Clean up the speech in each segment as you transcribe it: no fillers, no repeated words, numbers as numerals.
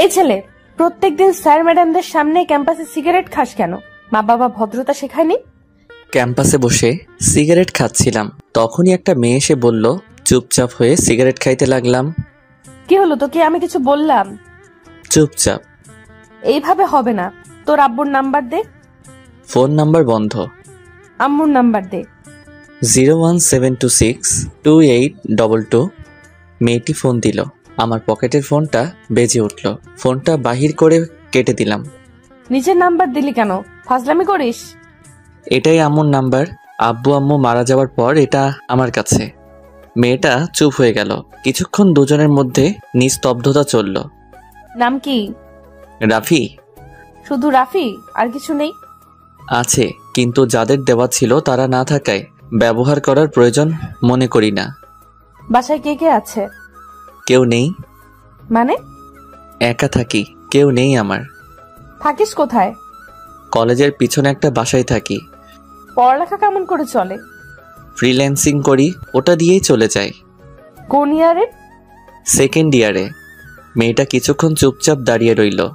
এই ছেলে, প্রত্যেকদিন স্যার ম্যাডামদের সামনে ক্যাম্পাসে সিগারেট খাস কেন? মা বাবা ভদ্রতা শেখায়নি? ক্যাম্পাসে বসে সিগারেট খাচ্ছিলাম, তখনই একটা মেয়ে এসে বলল। চুপচাপ হয়ে সিগারেট খাইতে লাগলাম। কি হলো তোকে? আমি কিছু বললাম? চুপচাপ। এইভাবে হবে না। তোর আব্বুর নাম্বার দে। ফোন নাম্বার বন্ধ। আম্মুর নাম্বার দে। 017262822। মেয়েটি ফোন দিল। আমার পকেটের ফোনটা বেজে উঠল। ফোনটা বাহির করে কেটে দিলাম। নিজের নাম্বার দিলি কেন? ফাজলামি করিস? এটাই আম্মুর নাম্বার। আব্বু আম্মু মারা যাওয়ার পর এটা আমার কাছে। মেয়েটা চুপ হয়ে গেল। কিছুক্ষণ দুজনের মধ্যে নিস্তব্ধতা চলল। নাম কি? রাফি। শুধু রাফি? আর কিছু নেই? আছে, কিন্তু যাদের দেওয়া ছিল তারা না থাকায় ব্যবহার করার প্রয়োজন মনে করি না। বাসায় কে কে আছে? কেউ নেই। মানে? একা থাকি, কেউ নেই আমার। থাকিস কোথায়? কলেজের পিছনে একটা বাসায় থাকি। পড়ালেখা কেমন করে চলে? ফ্রিল্যান্সিং করি, ওটা দিয়েই চলে যায়। কোন ইয়ারে? সেকেন্ড ইয়ারে। মেয়েটা কিছুক্ষণ চুপচাপ দাঁড়িয়ে রইল।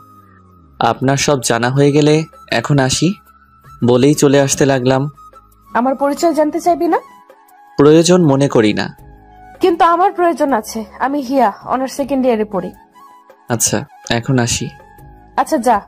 আপনার সব জানা হয়ে গেলে এখন আসি বলেই চলে আসতে লাগলাম। আমার পরিচয় জানতে চাইবি না? প্রয়োজন মনে করি না। কিন্তু আমার প্রয়োজন আছে। আমি হিয়া, অনার্স সেকেন্ড ইয়ারে পড়ি। আচ্ছা, এখন আসি। আচ্ছা যা।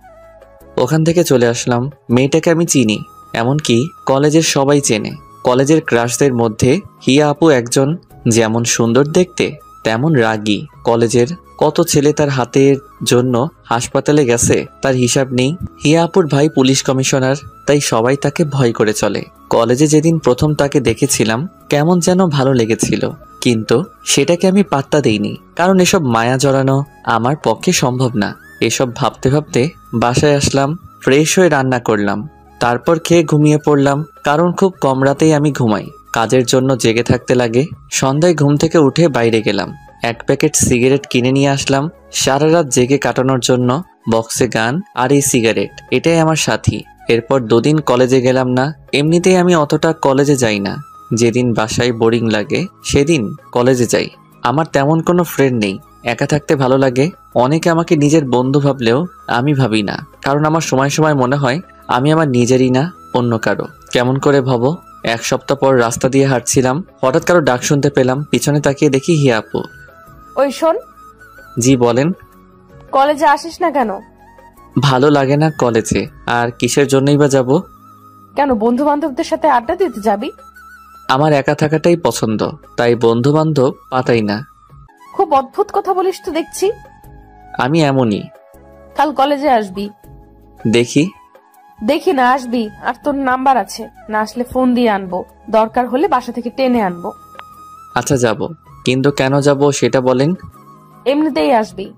ওখান থেকে চলে আসলাম। মেয়েটাকে আমি চিনি, এমনকি কলেজের সবাই চেনে। কলেজের ক্রাশদের মধ্যে হিয়া আপু একজন। যেমন সুন্দর দেখতে, তেমন রাগী। কলেজের কত ছেলে তার হাতের জন্য হাসপাতালে গেছে তার হিসাব নেই। হিয়া আপুর ভাই পুলিশ কমিশনার, তাই সবাই তাকে ভয় করে চলে। কলেজে যেদিন প্রথম তাকে দেখেছিলাম কেমন যেন ভালো লেগেছিল, কিন্তু সেটাকে আমি পাত্তা দেইনি, কারণ এসব মায়া জড়ানো আমার পক্ষে সম্ভব না। এসব ভাবতে ভাবতে বাসায় আসলাম। ফ্রেশ হয়ে রান্না করলাম, তারপর খেয়ে ঘুমিয়ে পড়লাম। কারণ খুব কম রাতেই আমি ঘুমাই, কাজের জন্য জেগে থাকতে লাগে। সন্ধ্যায় ঘুম থেকে উঠে বাইরে গেলাম, এক প্যাকেট সিগারেট কিনে নিয়ে আসলাম সারা রাত জেগে কাটানোর জন্য। বক্সে গান আর এই সিগারেট, এটাই আমার সাথী। এরপর দুদিন কলেজে গেলাম না। এমনিতেই আমি অতটা কলেজে যাই না। যেদিন বাসায় বোরিং লাগে সেদিন কলেজে যাই। আমার তেমন কোনো ফ্রেন্ড নেই, একা থাকতে ভালো লাগে। অনেকে আমাকে নিজের বন্ধু ভাবলেও আমি ভাবি না, কারণ আমার সময় সময় মনে হয় আমি আমার নিজেরই না, অন্য কারো। কেমন করে ভাবো? এক সপ্তাহ পর রাস্তা দিয়ে হাঁটছিলাম, হঠাৎ কারো ডাক শুনতে পেলাম। পিছনে তাকিয়ে দেখি হিয়া আপু। ওই শোন। জি বলেন। কলেজে আসিস না কেন? ভালো লাগে না কলেজে। আর কিসের জন্যই বা যাব? কেন, বন্ধু বান্ধবদের সাথে আড্ডা দিতে যাবি? আমার একা থাকাটাই পছন্দ, তাই বন্ধু বান্ধব পাতাই না। খুব অদ্ভুত কথা বলিস তো দেখছি। আমি এমনই। কাল কলেজে আসবি। দেখি। দেখি না, আসবি। আর তোর নাম্বার আছে, না আসলে ফোন দিয়ে আনবো, দরকার হলে বাসা থেকে টেনে আনবো। আচ্ছা যাব, কিন্তু কেন যাব সেটা বলেন। এমনিতেই আসবি।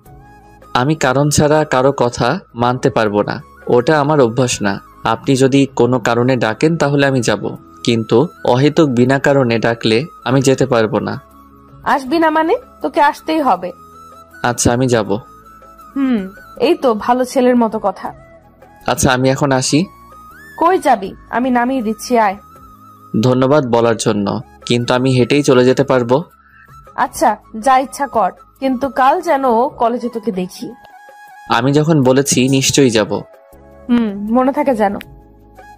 আমি কারণ ছাড়া কারো কথা মানতে পারবো না, ওটা আমার অভ্যাস না। আপনি যদি কোনো কারণে ডাকেন তাহলে আমি যাব, কিন্তু অহেতুক বিনা কারণে ডাকলে আমি যেতে পারবো না। আসবি না মানে? তোকে আসতেই হবে। আচ্ছা আমি যাব। এই তো ভালো ছেলের মতো কথা। আচ্ছা আমি এখন আসি। কই যাবি? আমি নামিয়ে দিচ্ছি, আয়। ধন্যবাদ বলার জন্য, কিন্তু আমি হেঁটেই চলে যেতে পারবো। আচ্ছা যা ইচ্ছা কর, কিন্তু কাল যেন কলেজে তোকে দেখি। আমি যখন বলেছি নিশ্চয়ই যাব। মনে থাকে যেন।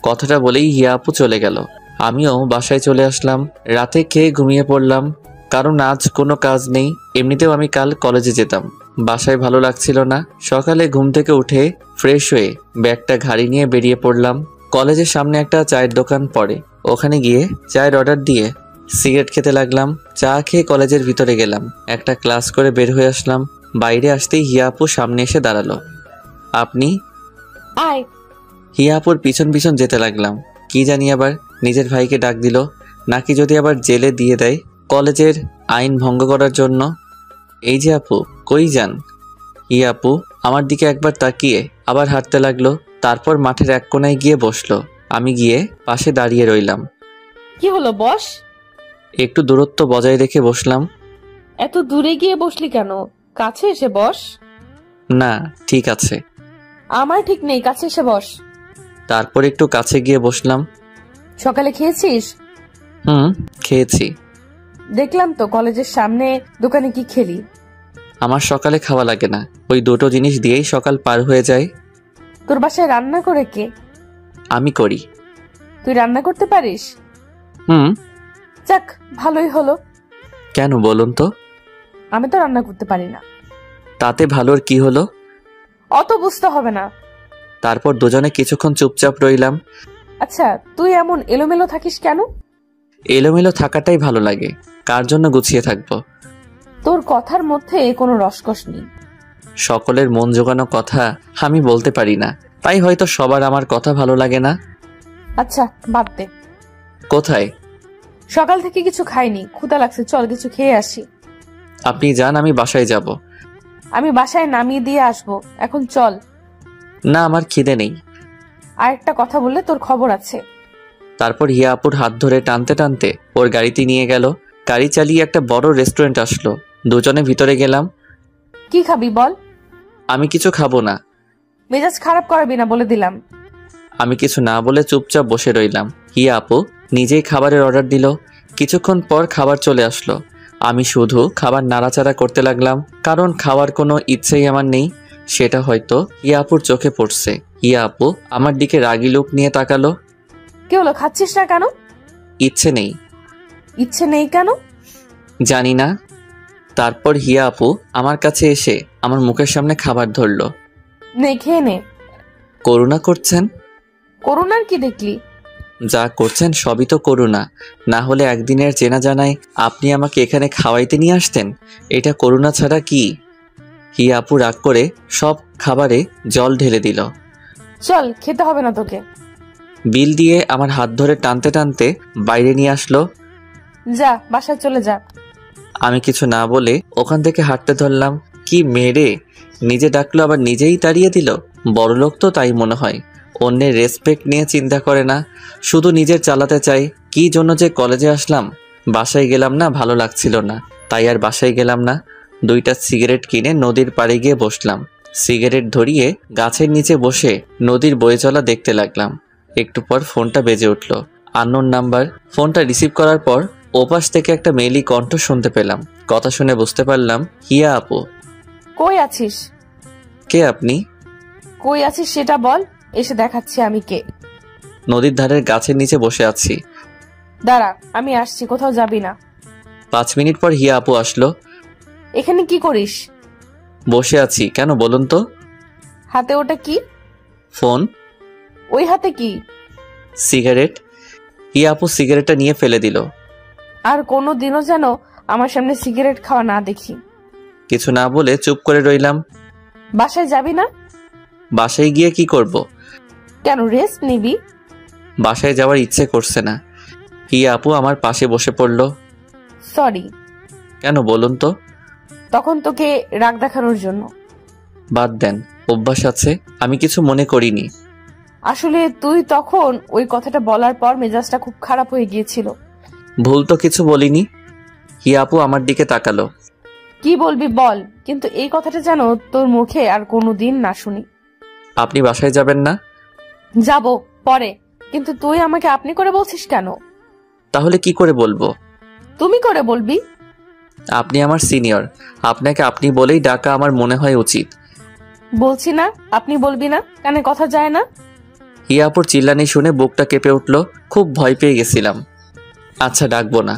কথাটা বলেই হিয়া আপু চলে গেল। আমিও বাসায় চলে আসলাম। রাতে খেয়ে ঘুমিয়ে পড়লাম, কারণ আজ কোনো কাজ নেই। এমনিতেও আমি কাল কলেজে যেতাম। বাসায় ভালো লাগছিল না। সকালে ঘুম থেকে উঠে ফ্রেশ হয়ে ব্যাগটা ঘাড়ি নিয়ে বেরিয়ে পড়লাম। কলেজের সামনে একটা চায়ের দোকান পড়ে, ওখানে গিয়ে চায়ের অর্ডার দিয়ে সিগারেট খেতে লাগলাম। চা খেয়ে কলেজের ভিতরে গেলাম, একটা ক্লাস করে বের হয়ে আসলাম। বাইরে আসতেই হিয়া আপু সামনে এসে দাঁড়ালো। আপনি? আয়। হিয়া আপুর পিছন পিছন যেতে লাগলাম। কি জানি আবার নিজের ভাইকে ডাক দিল, নাকি যদি আবার জেলে দিয়ে দেয় কলেজের আইন ভঙ্গ করার জন্য। এই যে আপু, কই যান? হিয়া আপু আমার দিকে একবার তাকিয়ে আবার হাঁটতে লাগলো, তারপর মাঠের এক কোনায় গিয়ে বসলো। আমি গিয়ে পাশে দাঁড়িয়ে রইলাম। কি হলো, বস। একটু দূরত্ব বজায় রেখে বসলাম। এত দূরে গিয়ে বসলি কেন? কাছে এসে বস। না ঠিক আছে। আমার ঠিক নেই, কাছে এসে বস। তারপর একটু কাছে গিয়ে বসলাম। সকালে খেয়েছিস? খেয়েছি। দেখলাম তো কলেজের সামনে দোকানে কি খেলি। আমার সকালে খাওয়া লাগে না, ওই দুটো জিনিস দিয়েই সকাল পার হয়ে যায়। তোর বাসায় রান্না করে কে? আমি করি। তুই রান্না করতে পারিস? হুম। যাক, ভালোই হলো। কেন বলুন তো? আমি তো রান্না করতে পারি না। তাতে ভালোর কি হলো? অত বুঝতে হবে না। তারপর দুজনে কিছুক্ষণ চুপচাপ রইলাম। আচ্ছা, তুই এমন এলোমেলো থাকিস কেন? এলোমেলো থাকাটাই ভালো লাগে, কার জন্য গুছিয়ে থাকবো? তোর কথার মধ্যে কোনো রসকস নেই। সকলের মন জোগানো কথা আমি বলতে পারি না, তাই হয়তো সবার আমার কথা ভালো লাগে না। আচ্ছা, বাদ দে। কোথায়? সকাল থেকে কিছু খাইনি, ক্ষুধা লাগছে, চল কিছু খেয়ে আসি। আপনি যান, আমি বাসায় যাব। আমি বাসায় নামিয়ে দিয়ে আসবো, এখন চল। না, আমার খিদে নেই। আর একটা কথা বললে তোর খবর আছে। তারপর হিয়া আপুর হাত ধরে টানতে টানতে ওর গাড়িতে নিয়ে গেল। গাড়ি চালিয়ে একটা বড় রেস্টুরেন্ট আসলো। দুজনে ভিতরে গেলাম। কি খাবি বল? আমি কিছু খাবো না। মেজাজ খারাপ করাবি না বলে দিলাম। আমি কিছু না বলে চুপচাপ বসে রইলাম। হিয়া আপু নিজেই খাবারের অর্ডার দিল। কিছুক্ষণ পর খাবার চলে আসলো। আমি শুধু খাবার নাড়াচাড়া করতে লাগলাম, কারণ খাওয়ার কোনো ইচ্ছেই আমার নেই। সেটা হয়তো হিয়া আপুর চোখে পড়ছে। হিয়া আপু আমার দিকে রাগী লোক নিয়ে তাকালো। কি হলো, খাচ্ছিস না কেন? ইচ্ছে নেই। ইচ্ছে নেই কেন? জানি না। তারপর হিয়া আপু আমার কাছে এসে আমার মুখের সামনে খাবার ধরলো। নে, খেয়ে নে। করুণা করছেন? করুণার কি দেখলি? যা করছেন সবই তো করুণা, না হলে একদিনের চেনা জানায় আপনি আমাকে এখানে খাওয়াইতে নিয়ে আসতেন। এটা করুণা ছাড়া কি? হিয়া আপু রাগ করে সব খাবারে জল ঢেলে দিল। চল, খেতে হবে না তোকে। বিল দিয়ে আমার হাত ধরে টানতে টানতে বাইরে নিয়ে আসলো। যা, বাসায় চলে যা। আমি কিছু না বলে ওখান থেকে হাঁটতে ধরলাম। কি মেরে, নিজে ডাকলো আবার নিজেই তাড়িয়ে দিল। বড়লোক তো তাই মনে হয়, অন্যের রেসপেক্ট নিয়ে চিন্তা করে না, শুধু নিজের চালাতে চাই। কি জন্য যে কলেজে আসলাম? বাসায় গেলাম না, ভালো লাগছিল না, তাই আর বাসায় গেলাম না। দুইটা সিগারেট কিনে নদীর পাড়ে গিয়ে বসলাম। সিগারেট ধরিয়ে গাছের নিচে বসে নদীর বয়ে চলা দেখতে লাগলাম। একটু পর ফোনটা বেজে উঠল। Unknown number. ফোনটা রিসিভ করার পর ওপাশ থেকে একটা মেয়েলি কণ্ঠ শুনতে পেলাম। কথা শুনে বুঝতে পারলাম হিয়া আপু। কই আছিস? কে আপনি? কই আছিস সেটা বল, এসে দেখাচ্ছি আমি কে। নদীর ধারের গাছের নিচে বসে আছি। দাঁড়া, আমি আসছি, কোথাও যাবি না। 5 মিনিট পর হিয়া আপু আসলো। এখানে কি করিস? বসে আছি। কেন বলুন তো? হাতে ওটা কি? ফোন। ওই হাতে কি? সিগারেট। হিয়া আপু সিগারেটটা নিয়ে ফেলে দিল। আর কোনো দিনও যেন আমার সামনে সিগারেট খাওয়া না দেখি। কিছু না বলে চুপ করে রইলাম। বাসায় যাবি না? বাসায় গিয়ে কি করব? কেন, রেস্ট নিবি? বাসায় যাওয়ার ইচ্ছে করছে না। হিয়া আপু আমার পাশে বসে পড়ল। সরি। কেন বলুন তো? তখন তোকে রাগ দেখানোর জন্য। বাদ দেন, অভ্যাস আছে, আমি কিছু মনে করিনি। আসলে তুই তখন ওই কথাটা বলার পর মেজাজটা খুব খারাপ হয়ে গিয়েছিল। ভুল তো কিছু বলিনি। হিয়া আপু আমার দিকে তাকালো। কি বলবি বল, কিন্তু এই কথাটা যেন তোর মুখে আর কোনোদিন না শুনি। আপনি বাসায় যাবেন না? যাব পরে, কিন্তু তুই আমাকে আপনি করে বলছিস কেন? তাহলে কি করে বলবো? তুমি করে বলবি। আপনি আমার সিনিয়র, আপনাকে আপনি বলেই ডাকা আমার মনে হয় উচিত। বলছি না আপনি বলবি না, কানে কথা যায় না। হিয়া আপুর চিল্লানি শুনে বুকটা কেঁপে উঠল। খুব ভয় পেয়ে গেছিলাম। আচ্ছা, ডাকবো না।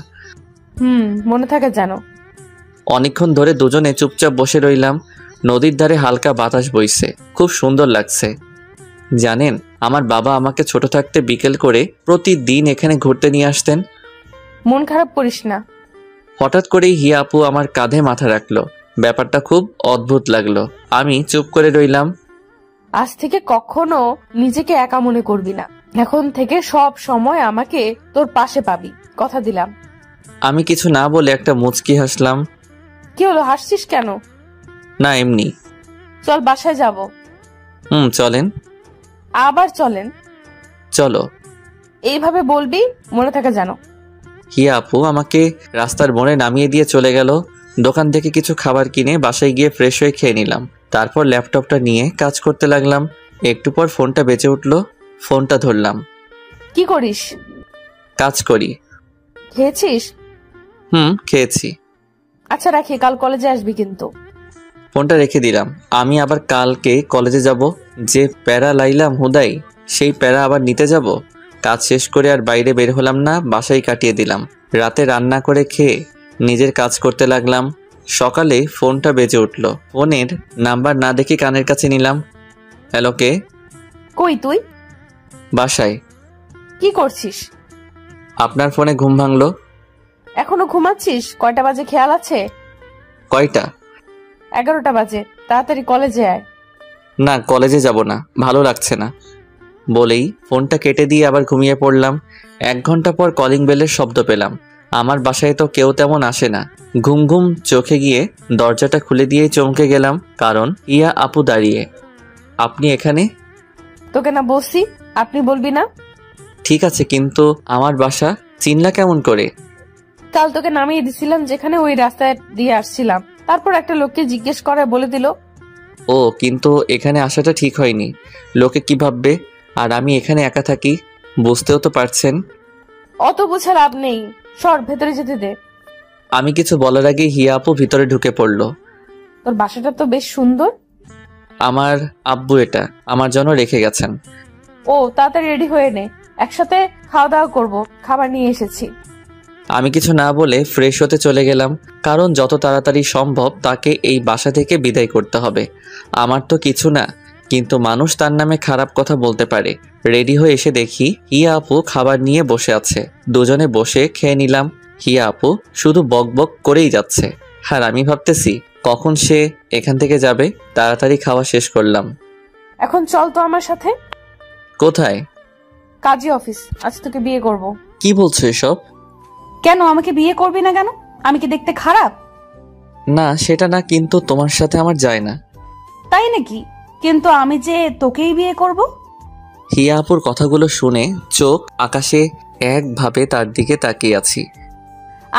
মনে থাকে যেন। অনেকক্ষণ ধরে দুজনে চুপচাপ বসে রইলাম। নদীর ধারে হালকা বাতাস বইছে, খুব সুন্দর লাগছে। জানেন, আমার বাবা আমাকে ছোট থাকতে বিকেল করে প্রতিদিন এখানে ঘুরতে নিয়ে আসতেন। মন খারাপ করিস না। হঠাৎ করেই হিয়া আপু আমার কাঁধে মাথা রাখলো। ব্যাপারটা খুব অদ্ভুত লাগলো। আমি চুপ করে রইলাম। আজ থেকে কখনো নিজেকে একা মনে করবি না। এখন থেকে সব সময় আমাকে তোর পাশে পাবি, কথা দিলাম। আমি কিছু না বলে একটা মুচকি হাসলাম। কি হলো, হাসছিস কেন? না, এমনি। চল বাসায় যাব। চলেন। আবার চলেন? চলো। এইভাবে বলবি, মনে থাকে যেন। হিয়া আপু আমাকে রাস্তার মোড়ে নামিয়ে দিয়ে চলে গেল। দোকান থেকে কিছু খাবার কিনে বাসায় গিয়ে ফ্রেশ হয়ে খেয়ে নিলাম। তারপর ল্যাপটপটা নিয়ে কাজ করতে লাগলাম। একটু পর ফোনটা বেজে উঠল। ফোনটা ধরলাম। কি করিস? কাজ করি। খেয়েছিস? খেয়েছি। আচ্ছা রাখি, কাল কলেজে আসবি কিন্তু। ফোনটা রেখে দিলাম। আমি আবার কালকে কলেজে যাব। যে প্যারা লাইলাম হুদাই, সেই প্যারা আবার নিতে যাব। কাজ শেষ করে আর বাইরে বের হলাম না, বাসায় কাটিয়ে দিলাম। রাতে রান্না করে খেয়ে নিজের কাজ করতে লাগলাম। সকালে ফোনটা বেজে উঠল। ফোনের নাম্বার না দেখে কানের কাছে নিলাম। হ্যালো, কে? কই তুই? বাসায়। কি করছিস? আপনার ফোনে ঘুম ভাঙলো। এখনো ঘুমাচ্ছিস? কয়টা বাজে খেয়াল আছে? কয়টা? 11টা বাজে। তাড়াতাড়ি কলেজে আয়। না, কলেজে যাব না, ভালো লাগছে না বলেই ফোনটা কেটে দিয়ে আবার ঘুমিয়ে পড়লাম। 1 ঘন্টা পর কলিং বেলের শব্দ পেলাম। আমার বাসায় তো কেউ তেমন আসে না। ঘুম ঘুম চোখে গিয়ে দরজাটা খুলে দিয়ে চমকে গেলাম, কারণ ইয়া আপু দাঁড়িয়ে। আপনি এখানে? তোকে না বলছি আপনি বলবি না? ঠিক আছে, কিন্তু আমার বাসা চিনলা কেমন করে? কাল তোকে নামিয়ে দিছিলাম যেখানে, ওই রাস্তায় দিয়ে আসছিলাম। তারপর একটা লোককে জিজ্ঞেস করায় বলে দিল। ও, কিন্তু এখানে আসাটা ঠিক হয়নি। লোকে কি ভাববে? আর আমি এখানে একা থাকি, বুঝতেও তো পারছেন। অত বুঝে লাভ নেই, সর ভেতরে যেতে দে। আমি কিছু বলার আগে হিয়া আপু ভিতরে ঢুকে পড়ল। তোর বাসাটা তো বেশ সুন্দর। আমার আব্বু এটা আমার জন্য রেখে গেছেন। ও, তাড়াতাড়ি রেডি হয়ে নে, একসাথে খাওয়া দাওয়া করবো। খাবার নিয়ে এসেছি। আমি কিছু না বলে ফ্রেশ হতে চলে গেলাম, কারণ যত তাড়াতাড়ি সম্ভব তাকে এই বাসা থেকে বিদায় করতে হবে। আমার তো কিছু না, কিন্তু মানুষ তার নামে খারাপ কথা বলতে পারে। রেডি হয়ে এসে দেখি হিয়া আপু খাবার নিয়ে বসে আছে। দুজনে বসে খেয়ে নিলাম। হিয়া আপু শুধু বক বক করেই যাচ্ছে, আর আমি ভাবতেছি কখন সে এখান থেকে যাবে। তাড়াতাড়ি খাওয়া শেষ করলাম। এখন চল তো আমার সাথে। কোথায়? কাজী অফিস, আজ তোকে বিয়ে করব। কি বলছো এসব? কেন আমাকে বিয়ে করবি না কেন? আমি কি দেখতে খারাপ? না, সেটা না, কিন্তু তোমার সাথে আমার যায় না। তাই নাকি? কিন্তু আমি যে তোকেই বিয়ে করব। হিয়া আপুর কথাগুলো শুনে চোখ আকাশে একভাবে তার দিকে তাকিয়ে আছি।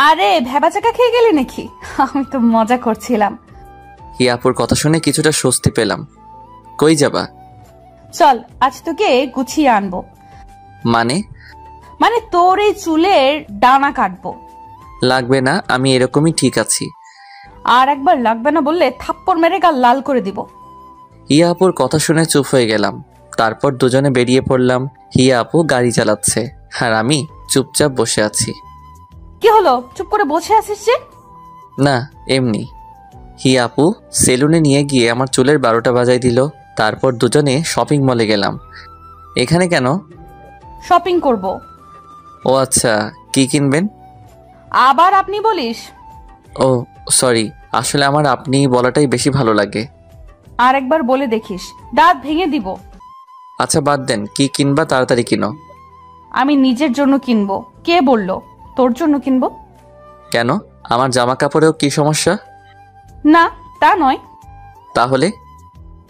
আরে ভেবাচাকা খেয়ে গেলি নাকি? আমি তো মজা করছিলাম। হিয়া আপুর কথা শুনে কিছুটা স্বস্তি পেলাম। কই যাবা? চল আজ তোকে গুছিয়ে আনবো। মানে? মানে তোর এই চুলের ডানা কাটবো। লাগবে না, আমি এরকমই ঠিক আছি। আর একবার লাগবে না বললে থাপ্পড় মেরে গাল লাল করে দিব। হিয়া আপুর কথা শুনে চুপ হয়ে গেলাম। তারপর দুজনে বেরিয়ে পড়লাম। হিয়া আপু গাড়ি চালাচ্ছে, আর আমি চুপচাপ বসে আছি। কি হলো, চুপ করে বসে আছিস যে? না, এমনি। হিয়া আপু সেলুনে নিয়ে গিয়ে আমার চুলের 12টা বাজাই দিল। তারপর দুজনে শপিং মলে গেলাম। এখানে কেন? শপিং করব। ও আচ্ছা, কি কিনবেন? আবার আপনি বলিস? ও সরি, আসলে আমার আপনি বলাটাই বেশি ভালো লাগে। আর একবার বলে দেখিস, দাঁত ভেঙে দিব। আচ্ছা বাদ দেন, কি কিনবা তাড়াতাড়ি কিনো। আমি নিজের জন্য কিনবো। কে বললো তোর জন্য কিনবো? কেন, আমার জামা কাপড়েও কি সমস্যা? না, তা নয়। তাহলে?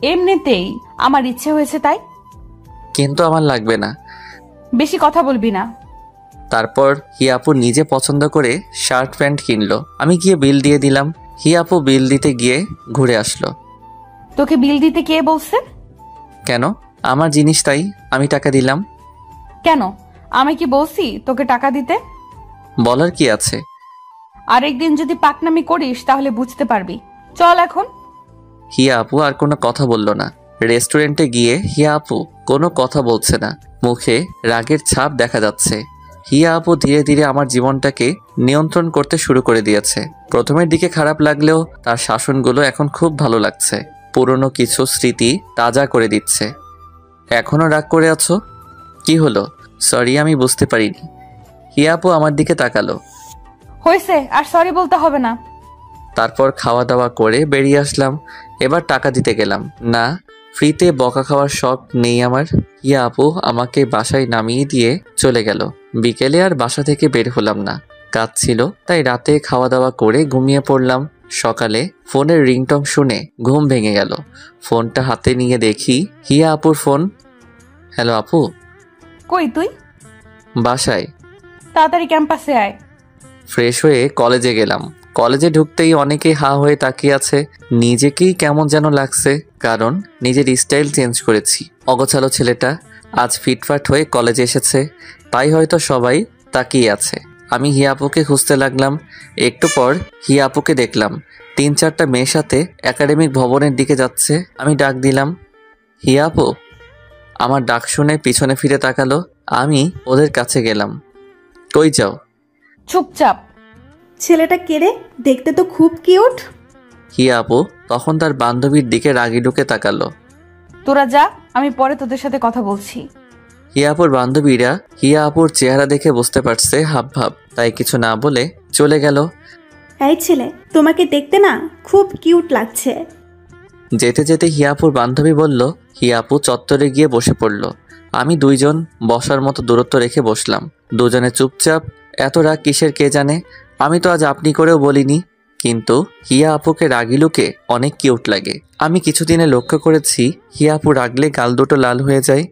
এমনিতেই আমার ইচ্ছে হয়েছে তাই। কিন্তু আমার লাগবে না। বেশি কথা বলবি না। তারপর হিয়া আপু নিজে পছন্দ করে শার্ট প্যান্ট কিনলো। আমি গিয়ে বিল দিয়ে দিলাম। হিয়া আপু বিল দিতে গিয়ে ঘুরে আসলো। তোকে বিল দিতে কে বলছে? কেন, আমার জিনিস তাই আমি টাকা দিলাম। কেন, আমি কি বলছি তোকে টাকা দিতে? বলার কি আছে? আরেকদিন যদি পাকনামি করিস তাহলে বুঝতে পারবি। চল এখন। হিয়া আপু আর কোনো কথা বলল না। রেস্টুরেন্টে গিয়ে হিয়া আপু কোনো কথা বলছে না, মুখে রাগের ছাপ দেখা যাচ্ছে। হিয়া আপু ধীরে ধীরে আমার জীবনটাকে নিয়ন্ত্রণ করতে শুরু করে দিয়েছে। প্রথমের দিকে খারাপ লাগলেও তার শাসনগুলো এখন খুব ভালো লাগছে। পুরনো কিছু স্মৃতি তাজা করে দিচ্ছে। এখনো রাগ করে আছো? কি হলো? সরি, আমি বুঝতে পারিনি। হিয়া আপু আমার দিকে তাকালো। হয়েছে, আর সরি বলতে হবে না। তারপর খাওয়া দাওয়া করে বেরিয়ে আসলাম। এবার টাকা দিতে গেলাম। না, ফ্রিতে বকা খাওয়ার শখ নেই আমার। হিয়া আপু আমাকে বাসায় নামিয়ে দিয়ে চলে গেল। বিকেলে আর বাসা থেকে বের হলাম না, কাজ ছিল তাই রাতে খাওয়া দাওয়া করে ঘুমিয়ে পড়লাম। সকালে ফোনের রিংটং শুনে ঘুম ভেঙে গেল। ফোনটা হাতে নিয়ে দেখি হিয়া আপুর ফোন। হ্যালো আপু। কই তুই? বাসায়। তাড়াতাড়ি ক্যাম্পাসে আয়। ফ্রেশ হয়ে কলেজে গেলাম। কলেজে ঢুকতেই অনেকেই হা হয়ে তাকিয়ে আছে। নিজেকেই কেমন যেন লাগছে, কারণ নিজের স্টাইল চেঞ্জ করেছি। অগোছালো ছেলেটা আজ ফিটফাট হয়ে কলেজে এসেছে, তাই হয়তো সবাই তাকিয়ে আছে। আমি হিয়া আপুকে খুঁজতে লাগলাম। একটু পর হিয়া আপুকে দেখলাম। 3-4টা মেয়ের সাথে একাডেমিক ভবনের দিকে যাচ্ছে। আমি ডাক দিলাম, হিয়া আপু। আমার ডাক শুনে পিছনে ফিরে তাকালো। আমি ওদের কাছে গেলাম। কই যাও? চুপচাপ। ছেলেটা কেড়ে দেখতে তো খুব কিউট। হিয়া আপু তখন তার বান্ধবীর দিকে রাগি ঢুকে তাকালো। তোরা যা, আমি পরে তোদের সাথে কথা বলছি। হিয়া আপুর বান্ধবীরা হিয়া আপুর চেহারা দেখে বুঝতে পারছে হাব ভাব, তাই কিছু না বলে চলে গেল। এই ছেলে, তোমাকে দেখতে না খুব কিউট লাগছে। যেতে যেতে হিয়া আপুর বান্ধবী বলল। হিয়া আপু চত্বরে গিয়ে বসে পড়ল। আমি দুইজন বসার মতো দূরত্ব রেখে বসলাম। দুজনে চুপচাপ। এত রাগ কিসের কে জানে। আমি তো আজ আপনি করেও বলিনি, কিন্তু হিয়া আপুকে রাগি লুকে অনেক কিউট লাগে। আমি কিছুদিনে লক্ষ্য করেছি হিয়া আপু রাগলে গাল দুটো লাল হয়ে যায়।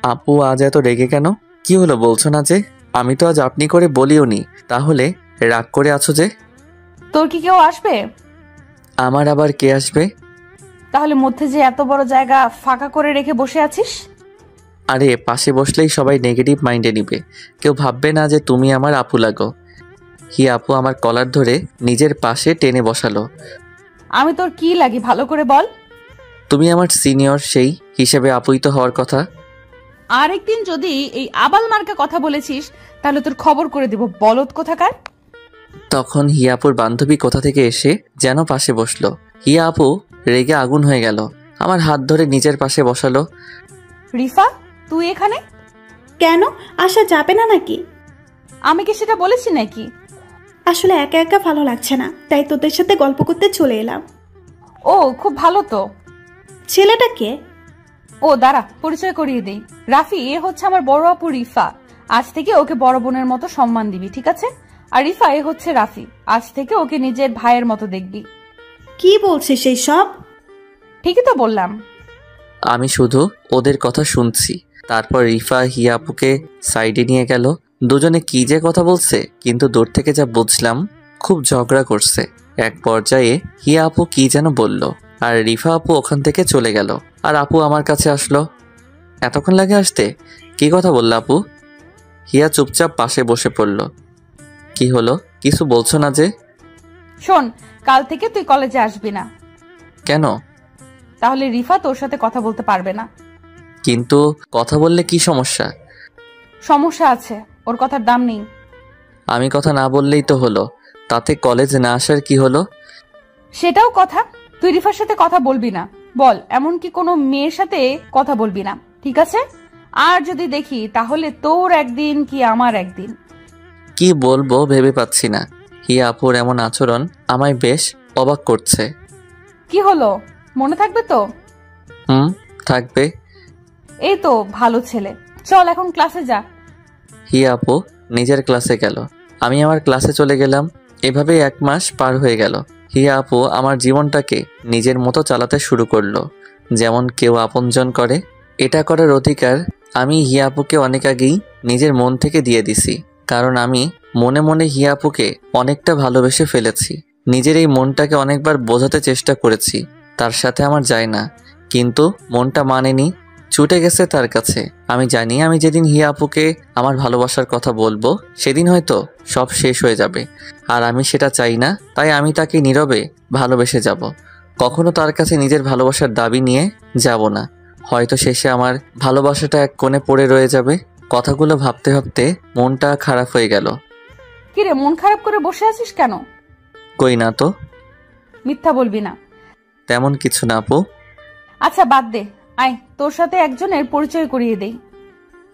আপু আজ এত রেগে কেন? কি হলো বলছো না যে? আমি তো আজ আপনি করে বলিও নি, তাহলে রাগ করে আছো যে? তোর কি কেউ আসবে? আমার আবার কে আসবে? তাহলে মধ্যে যে এত বড় জায়গা ফাঁকা করে রেখে বসে আছিস? আরে পাশে বসলেই সবাই নেগেটিভ মাইন্ডে নিবে, কেউ ভাববে না যে তুমি আমার আপু লাগো। হিয়া আপু আমার কলার ধরে নিজের পাশে টেনে বসালো। আমি তোর কি লাগি ভালো করে বল। তুমি আমার সিনিয়র, সেই হিসেবে আপুই তো হওয়ার কথা। আরেকদিন যদি এই আবাল মার্কা কথা বলেছিস তাহলে তোর খবর করে দিব, বলদ কোথাকার। তখন হিয়া আপুর বান্ধবী কোথা থেকে এসে যেন পাশে বসলো। হিয়া আপু রেগে আগুন হয়ে গেল, আমার হাত ধরে নিজের পাশে বসালো। রিফা, তুই এখানে? কেন, আসা যাবে না নাকি? আমি কি সেটা বলেছি নাকি? আসলে একা একা ভালো লাগছে না, তাই তোদের সাথে গল্প করতে চলে এলাম। ও খুব ভালো তো। ছেলেটা কে? ও দাঁড়া, পরিচয় করিয়ে দেই। রাফি, এ হচ্ছে আমার বড় আপু রিফা। আজ থেকে ওকে বড় বোনের মতো সম্মান দিবি, ঠিক আছে? আর রিফা, এ হচ্ছে রাফি। আজ থেকে ওকে নিজের ভাইয়ের মতো দেখবি। কি বলছিস সেই সব? ঠিকই তো বললাম। আমি শুধু ওদের কথা শুনছি। তারপর রিফা হিয়া আপুকে সাইডে নিয়ে গেল। দুজনে কি যে কথা বলছে, কিন্তু দূর থেকে যা বুঝলাম খুব ঝগড়া করছে। এক পর্যায়ে হিয়া আপু কি যেন বলল, আর রিফা আপু ওখান থেকে চলে গেল। আর আপু আমার কাছে আসলো। এতক্ষণ লাগে আসতে? কি কথা বলল আপু? হিয়া চুপচাপ পাশে বসে পড়ল। কি হলো, কিছু বলছো না যে? শোন, কাল থেকে তুই কলেজে আসবি না। কেন? তাহলে রিফা তোর সাথে কথা বলতে পারবে না। কিন্তু কথা বললে কি সমস্যা? সমস্যা আছে, ওর কথার দাম নেই। আমি কথা না বললেই তো হলো, তাতে কলেজ না আসার কি হলো? সেটাও কথা। তুই রিফার সাথে কথা বলবি না, বল, এমনকি কোনো মেয়ের সাথে কথা বলবি না, ঠিক আছে? আর যদি দেখি তাহলে তোর একদিন কি আমার একদিন। কি বলবো ভেবে পাচ্ছি না। হিয়া আপুর এমন আচরণ আমায় বেশ অবাক করছে। কি হলো, মনে থাকবে তো? থাকবে। এই তো ভালো ছেলে, চল এখন ক্লাসে যা। হিয়া আপু নিজের ক্লাসে গেল, আমি আমার ক্লাসে চলে গেলাম। এভাবেই 1 মাস পার হয়ে গেল। হিয়া আপু আমার জীবনটাকে নিজের মতো চালাতে শুরু করলো, যেমন কেউ আপনজন করে। এটা করার অধিকার আমি হিয়া আপুকে অনেক আগেই নিজের মন থেকে দিয়ে দিছি, কারণ আমি মনে মনে হিয়া আপুকে অনেকটা ভালোবেসে ফেলেছি। নিজের এই মনটাকে অনেকবার বোঝাতে চেষ্টা করেছি তার সাথে আমার যায় না, কিন্তু মনটা মানেনি, ছুটে গেছে তার কাছে। আমি জানি আমি যেদিন হিয়া আপুকে আমার ভালোবাসার কথা বলবো সেদিন হয়তো সব শেষ হয়ে যাবে, আর আমি সেটা চাই না। তাই আমি তাকে নীরবে ভালোবেসে যাব, কখনো তার কাছে নিজের ভালোবাসার দাবি নিয়ে যাব না। হয়তো শেষে আমার ভালোবাসাটা এক কোণে পড়ে রয়ে যাবে। কথাগুলো ভাবতে ভাবতে মনটা খারাপ হয়ে গেল। কিরে, মন খারাপ করে বসে আছিস কেন? কই না তো। মিথ্যা বলবি না। তেমন কিছু না আপু। আচ্ছা বাদ দে, আয় তোর সাথে একজনের পরিচয় করিয়ে দেই।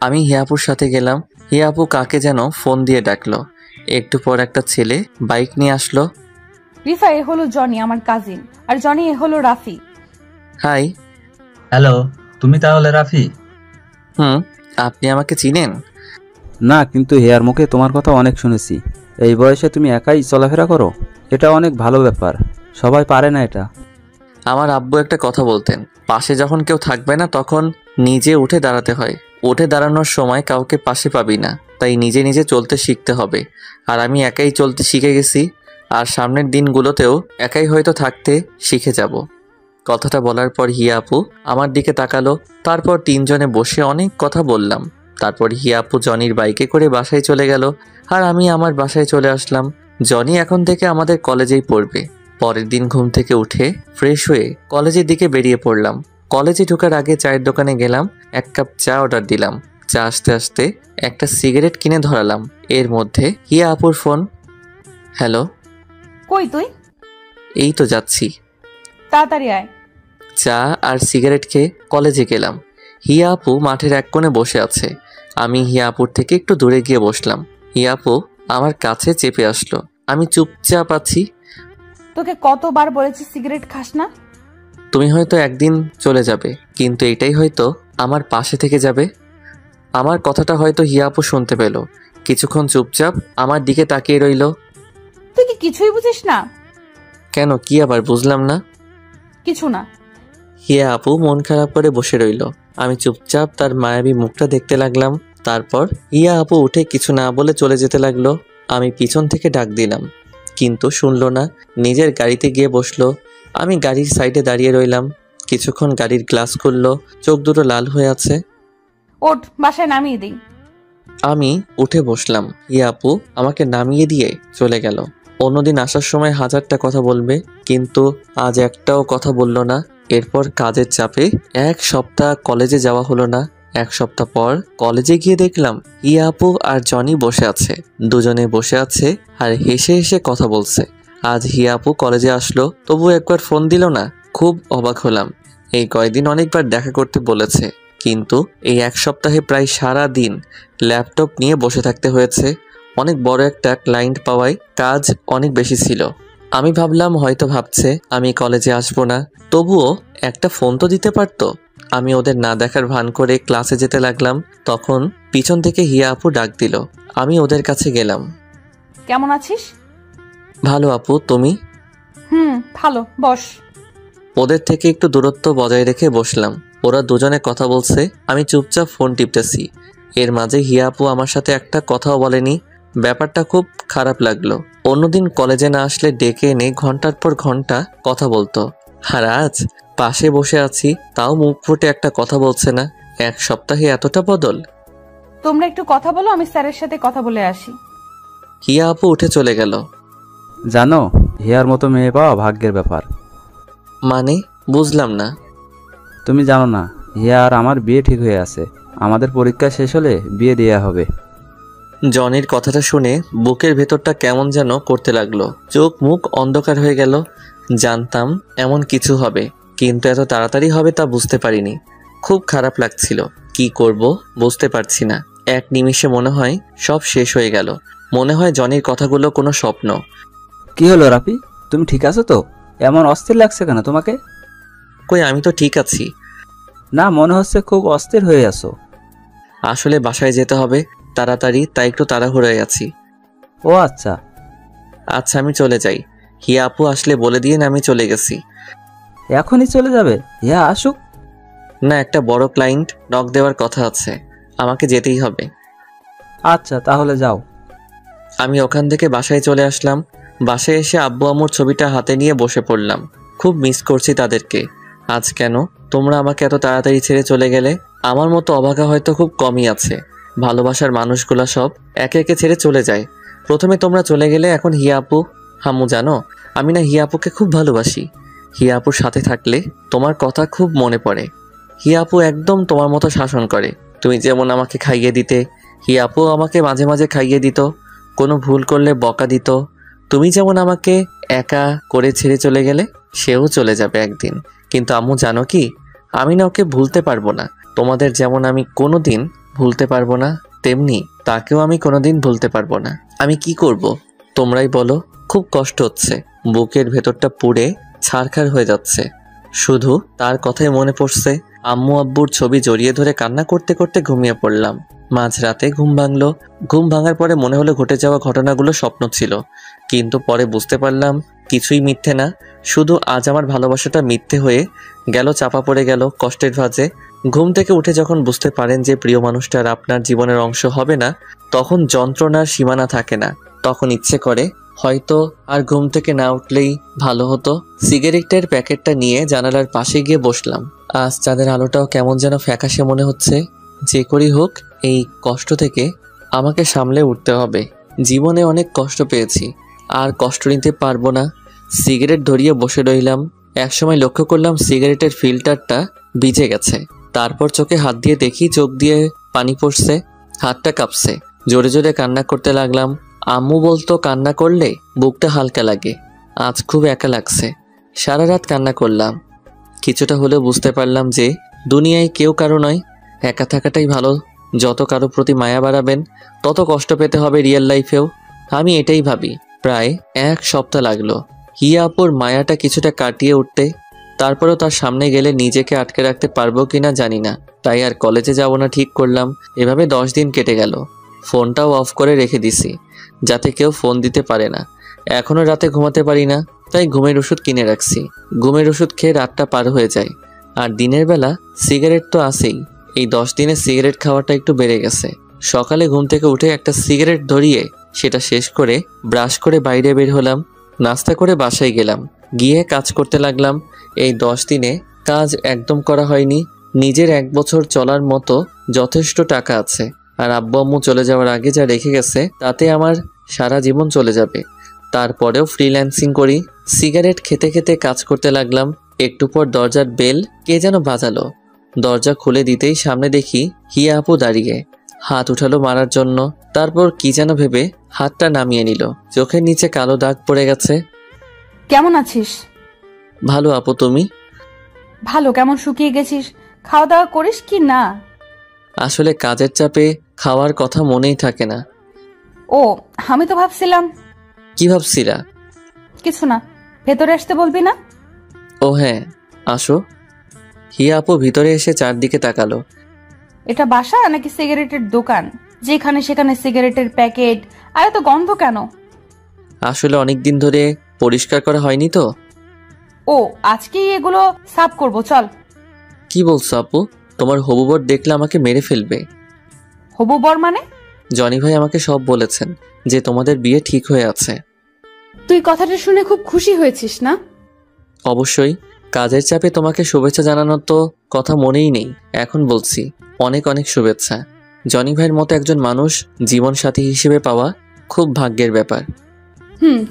আমি হিয়াপুর সাথে গেলাম। হিয়াপু কাকে যেন ফোন দিয়ে ডাকলো। একটু পর একটা ছেলে বাইক নিয়ে আসলো। রিফা, এ হলো জনি, আমার কাজিন। আর জনি, এ হলো রাফি। হাই। হ্যালো, তুমি তাহলে রাফি? আপনি আমাকে চিনেন? না, কিন্তু হেয়ার মুখে তোমার কথা অনেক শুনেছি। এই বয়সে তুমি একাই চলাফেরা করো, এটা অনেক ভালো ব্যাপার, সবাই পারে না এটা। আমার আব্বু একটা কথা বলতেন, পাশে যখন কেউ থাকবে না তখন নিজে উঠে দাঁড়াতে হয়। উঠে দাঁড়ানোর সময় কাউকে পাশে পাবি না, তাই নিজে নিজে চলতে শিখতে হবে। আর আমি একাই চলতে শিখে গেছি, আর সামনের দিনগুলোতেও একাই হয়তো থাকতে শিখে যাব। কথাটা বলার পর হিয়া আপু আমার দিকে তাকালো। তারপর 3 জনে বসে অনেক কথা বললাম। তারপর হিয়া আপু জনির বাইকে করে বাসায় চলে গেল, আর আমি আমার বাসায় চলে আসলাম। জনি এখন থেকে আমাদের কলেজেই পড়বে। পরের দিন ঘুম থেকে উঠে ফ্রেশ হয়ে কলেজের দিকে বেরিয়ে পড়লাম। কলেজে ঢোকার আগে চায়ের দোকানে গেলাম, 1 কাপ চা অর্ডার দিলাম। চা আসতে আসতে একটা সিগারেট কিনে ধরালাম। এর মধ্যে হিয়া আপুর ফোন। হ্যালো। কই তুই? এই তো যাচ্ছি। তাড়াতাড়ি আয়। চা আর সিগারেট খেয়ে কলেজে গেলাম। হিয়া আপু মাঠের এক কোণে বসে আছে। আমি হিয়া আপুর থেকে একটু দূরে গিয়ে বসলাম। হিয়া আপু আমার কাছে চেপে আসলো। আমি চুপচাপ আছি। তোকে কতবার বলেছি সিগারেট খাস না? তুমি হয়তো একদিন চলে যাবে, কিন্তু এটাই হয়তো আমার পাশে থেকে যাবে। আমার কথাটা হয়তো হিয়া আপু শুনতে পেল। কিছুক্ষণ চুপচাপ আমার দিকে তাকিয়ে রইল। তুই কি কিছুই বুঝিস না? কেন, কি আবার বুঝলাম না? কিছু না। হিয়া আপু মন খারাপ করে বসে রইল। আমি চুপচাপ তার মায়াবী মুখটা দেখতে লাগলাম। তারপর হিয়া আপু উঠে কিছু না বলে চলে যেতে লাগলো। আমি পিছন থেকে ডাক দিলাম, কিন্তু শুনলো না। নিজের গাড়িতে গিয়ে বসলো। আমি গাড়ির সাইডে দাঁড়িয়ে রইলাম। কিছুক্ষণ গাড়ির গ্লাস খুললো, চোখ দুটো লাল হয়ে আছে। ওঠ, বাসায় নামিয়ে দিই। আমি উঠে বসলাম। হিয়া আপু আমাকে নামিয়ে দিয়ে চলে গেল। অন্যদিন আসার সময় 1000টা কথা বলবে, কিন্তু আজ একটাও কথা বলল না। এরপর কাজের চাপে 1 সপ্তাহ কলেজে যাওয়া হলো না। 1 সপ্তাহ পর কলেজে গিয়ে দেখলাম হিয়া আপু আর জনি বসে আছে। দুজনে বসে আছে আর হেসে হেসে কথা বলছে। আজ হিয়া আপু কলেজে আসলো, তবু একবার ফোন দিল না। খুব অবাক হলাম। এই কয়দিন অনেকবার দেখা করতে বলেছে, কিন্তু এই 1 সপ্তাহে প্রায় সারা দিন ল্যাপটপ নিয়ে বসে থাকতে হয়েছে। অনেক বড় একটা ক্লায়েন্ট পাওয়ায় কাজ অনেক বেশি ছিল। আমি ভাবলাম হয়তো ভাবছে আমি কলেজে আসবো না, তবুও একটা ফোন তো দিতে পারতো। আমি ওদের না দেখার ভান করে ক্লাসে যেতে লাগলাম। তখন পিছন থেকে হিয়া আপু ডাক দিল। আমি ওদের কাছে গেলাম। কেমন আছিস? ভালো আপু, তুমি? ভালো, বস। ওদের থেকে একটু দূরত্ব বজায় রেখে বসলাম। ওরা দুজনে কথা বলছে, আমি চুপচাপ ফোন টিপতেছি। এর মাঝে হিয়া আপু আমার সাথে একটা কথাও বলেনি। ব্যাপারটা খুব খারাপ লাগলো। অন্যদিন কলেজে না আসলে ডেকে এনে ঘন্টার পর ঘন্টা কথা বলতো, আর আজ পাশে বসে আছি, তাও মুখ ফুটে একটা কথা বলছে না। 1 সপ্তাহে এতটা বদল। তোমরা একটু কথা বলো, আমি স্যারের সাথে কথা বলে আসি। হিয়া আপু উঠে চলে গেল। জানো, হিয়ার মতো মেয়ে পাওয়া ভাগ্যের ব্যাপার। মানে বুঝলাম না। তুমি জানো না, হিয়া আর আমার বিয়ে ঠিক হয়ে আছে। আমাদের পরীক্ষা শেষ হলে বিয়ে দেয়া হবে। জনির কথাটা শুনে বুকের ভেতরটা কেমন যেন করতে লাগলো। চোখ মুখ অন্ধকার হয়ে গেল। জানতাম এমন কিছু হবে, কিন্তু এত তাড়াতাড়ি হবে তা বুঝতে পারিনি। খুব খারাপ লাগছিল। কি করব বুঝতে পারছি না। এক নিমিষে মনে হয় সব শেষ হয়ে গেল। মনে হয় জনির কথাগুলো কোনো স্বপ্ন। কি হলো রাফি, তুমি ঠিক আছো তো? এমন অস্থির লাগছে কেন তোমাকে? কই, আমি তো ঠিক আছি। না, মনে হচ্ছে খুব অস্থির হয়ে আছো। আসলে বাসায় যেতে হবে তাড়াতাড়ি, তাই একটু তাড়াহুড়োয় আছি। ও আচ্ছা। আচ্ছা, আমি চলে যাই। হিয়া আপু আসলে বলে দিয়ে আমি চলে গেছি। এখনই চলে যাবে? হিয়া আসুক। না, একটা বড় ক্লায়েন্ট নক দেওয়ার কথা আছে, আমাকে যেতেই হবে। আচ্ছা, তাহলে যাও। আমি ওখান থেকে বাসায় চলে আসলাম। বাসায় এসে আব্বু আম্মুর ছবিটা হাতে নিয়ে বসে পড়লাম। খুব মিস করছি তাদেরকে। আজ কেন তোমরা আমাকে এত তাড়াতাড়ি ছেড়ে চলে গেলে? আমার মতো অভাগা হয়তো খুব কমই আছে। ভালোবাসার মানুষগুলা সব একে একে ছেড়ে চলে যায়। প্রথমে তোমরা চলে গেলে, এখন হিয়া আপু। হামু, জানো আমি না হিয়া আপুকে খুব ভালোবাসি। হিয়া আপুর সাথে থাকলে তোমার কথা খুব মনে পড়ে। হিয়া আপু একদম তোমার মতো শাসন করে। তুমি যেমন আমাকে খাইয়ে দিতে, হিয়া আপু আমাকে মাঝে মাঝে খাইয়ে দিত। কোনো ভুল করলে বকা দিত। তুমি যেমন আমাকে একা করে ছেড়ে চলে গেলে, সেও চলে যাবে একদিন। কিন্তু আম্মু জানো কি, আমি না ওকে ভুলতে পারবো না। তোমাদের যেমন আমি কোনোদিন ভুলতে পারবো না, তেমনি তাকেও আমি কোনোদিন ভুলতে পারবো না। আমি কি করব তোমরাই বলো। খুব কষ্ট হচ্ছে, বুকের ভেতরটা পুড়ে ছারখার হয়ে যাচ্ছে। শুধু তার কথাই মনে পড়ছে। আম্মু আব্বুর ছবি জড়িয়ে ধরে কান্না করতে করতে ঘুমিয়ে পড়লাম। মাঝরাতে ঘুম ভাঙলো। ঘুম ভাঙার পরে মনে হলো ঘটে যাওয়া ঘটনাগুলো স্বপ্ন ছিল, কিন্তু পরে বুঝতে পারলাম কিছুই মিথ্যে না। শুধু আজ আমার ভালোবাসাটা মিথ্যে হয়ে গেল, চাপা পড়ে গেল কষ্টের ভাঁজে। ঘুম থেকে উঠে যখন বুঝতে পারেন যে প্রিয় মানুষটা আর আপনার জীবনের অংশ হবে না, তখন যন্ত্রণার সীমানা থাকে না। তখন ইচ্ছে করে হয়তো আর ঘুম থেকে না উঠলেই ভালো হতো। সিগারেটের প্যাকেটটা নিয়ে জানালার পাশে গিয়ে বসলাম। আজ চাঁদের আলোটাও কেমন যেন ফ্যাকাশে মনে হচ্ছে। যে করেই হোক এই কষ্ট থেকে আমাকে সামলে উঠতে হবে। জীবনে অনেক কষ্ট পেয়েছি, আর কষ্ট নিতে পারবো না। সিগারেট ধরিয়ে বসে রইলাম। একসময় লক্ষ্য করলাম সিগারেটের ফিল্টারটা ভিজে গেছে। তারপর চোখে হাত দিয়ে দেখি চোখ দিয়ে পানি পড়ছে, হাতটা কাঁপছে। জোরে জোরে কান্না করতে লাগলাম। আম্মু বলতো কান্না করলে বুকটা হালকা লাগে। আজ খুব একা লাগছে। সারা রাত কান্না করলাম। কিছুটা হলেও বুঝতে পারলাম যে দুনিয়ায় কেউ কারো নয়, একা থাকাটাই ভালো। যত কারো প্রতি মায়া বাড়াবেন তত কষ্ট পেতে হবে রিয়েল লাইফেও। আমি এটাই ভাবি। প্রায় 1 সপ্তাহ লাগলো হিয়া আপুর মায়াটা কিছুটা কাটিয়ে উঠতে। তারপরেও তার সামনে গেলে নিজেকে আটকে রাখতে পারবো কিনা জানি না, তাই আর কলেজে যাব না ঠিক করলাম। এভাবে 10 দিন কেটে গেল। ফোনটাও অফ করে রেখে দিছি যাতে কেউ ফোন দিতে পারে না। এখনও রাতে ঘুমাতে পারি না, তাই ঘুমের ওষুধ কিনে রাখছি। ঘুমের ওষুধ খেয়ে রাতটা পার হয়ে যায়। আর দিনের বেলা সিগারেট তো আছেই। এই 10 দিনে সিগারেট খাওয়াটা একটু বেড়ে গেছে। সকালে ঘুম থেকে উঠে একটা সিগারেট ধরিয়ে সেটা শেষ করে ব্রাশ করে বাইরে বের হলাম। নাস্তা করে বাসায় গেলাম, গিয়ে কাজ করতে লাগলাম। এই 10 দিনে কাজ একদম করা হয়নি। নিজের 1 বছর চলার মতো যথেষ্ট টাকা আছে। আর আব্বু আম্মু চলে যাওয়ার আগে যা রেখে গেছে তাতে আমার সারা জীবন চলে যাবে। তারপরেও ফ্রিল্যান্সিং করি। সিগারেট খেতে খেতে কাজ করতে লাগলাম। একটু পর দরজার বেল কে যেন বাজালো। দরজা খুলে দিতেই সামনে দেখি হিয়া আপু দাঁড়িয়ে, হাত উঠালো মারার জন্য। তারপর কি যেন ভেবে হাতটা নামিয়ে নিল। চোখের নিচে কালো দাগ পড়ে গেছে। কেমন আছিস? ভালো আপু, তুমি? ভালো। কেমন শুকিয়ে গেছিস? খাওয়া দাওয়া করিস কি না? আসলে কাজের চাপে খাওয়ার কথা মনেই থাকে না। ও, আমি তো ভাবছিলাম। কি ভাবছিলা? কিছু না। ভেতরে আসতে বলবি না? ও হ্যাঁ, আসো। হিয়া আপু ভিতরে এসে চারদিকে তাকালো। এটা বাসা নাকি সিগারেটের দোকান? যেখানে সেখানে সিগারেটের প্যাকেট, আর এত গন্ধ কেন? আসলে অনেকদিন ধরে পরিষ্কার করা হয়নি তো। ও, আজকেই এগুলো সাফ করব, চল। কি বলছো আপু? তোমার হবু বর দেখলে আমাকে মেরে ফেলবে। হবু বর মানে? জনি ভাই আমাকে সব বলেছেন যে তোমাদের বিয়ে ঠিক হয়ে আছে। তুই কথাটা শুনে খুব খুশি হয়েছিস না? অবশ্যই। কাজের চাপে তোমাকে শুভেচ্ছা জানানোর তো কথা মনেই নেই। এখন বলছি, অনেক অনেক শুভেচ্ছা। জনি ভাইয়ের মতো একজন মানুষ জীবন সাথী হিসেবে পাওয়া খুব ভাগ্যের ব্যাপার।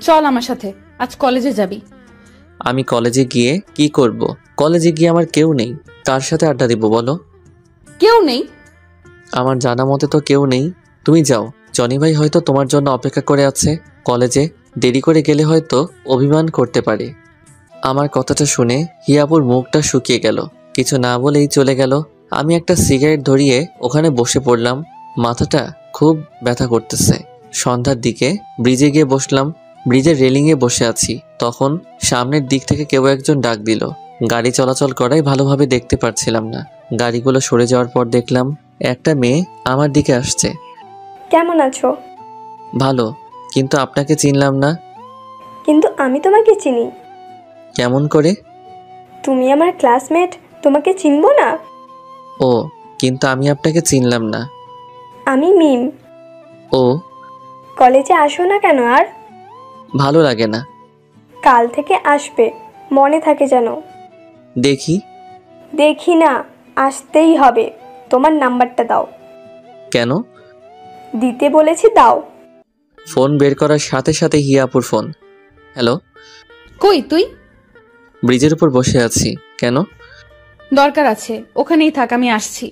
চল আমার সাথে, আজ কলেজে যাবি। আমি কলেজে গিয়ে কি করব? কলেজে গিয়ে আমার কেউ নেই। কার সাথে আড্ডা দিব বলো? কেউ নেই? আমার জানা মতে তো কেউ নেই। তুমি যাও, জনি ভাই হয়তো তোমার জন্য অপেক্ষা করে আছে। কলেজে দেরি করে গেলে হয়তো অভিমান করতে পারে। আমার কথাটা শুনে হিয়াপুর মুখটা শুকিয়ে গেল। কিছু না বলেই চলে গেল। আমি একটা সিগারেট ধরিয়ে ওখানে বসে পড়লাম। মাথাটা খুব ব্যথা করতেছে। সন্ধ্যার দিকে ব্রিজে গিয়ে বসলাম। ব্রিজের রেলিংয়ে বসে আছি। তখন সামনের দিক থেকে কেউ একজন ডাক দিল। গাড়ি চলাচল করায় ভালোভাবে দেখতে পারছিলাম না। গাড়িগুলো সরে যাওয়ার পর দেখলাম একটা মেয়ে আমার দিকে আসছে। কেমন আছো? ভালো, কিন্তু আপনাকে চিনলাম না। কিন্তু আমি তোমাকে চিনি। কেমন করে? তুমি আমার ক্লাসমেট, তোমাকে চিনবো না? ও, কিন্তু আমি আপনাকে চিনলাম না। আমি মিম। ও, কলেজে আসো না কেন আর? ভালো লাগে না। কাল থেকে আসবে, মনে থাকে যেন। দেখি। দেখি না, আসতেই হবে। তোমার নাম্বারটা দাও। কেন? দিতে বলেছি, দাও। ফোন বের করার সাথে সাথে হিয়াপুর ফোন। হ্যালো। কই তুই? ব্রিজের উপর বসে আছি। কেন? দরকার আছে, ওখানেই থাক, আমি আসছি।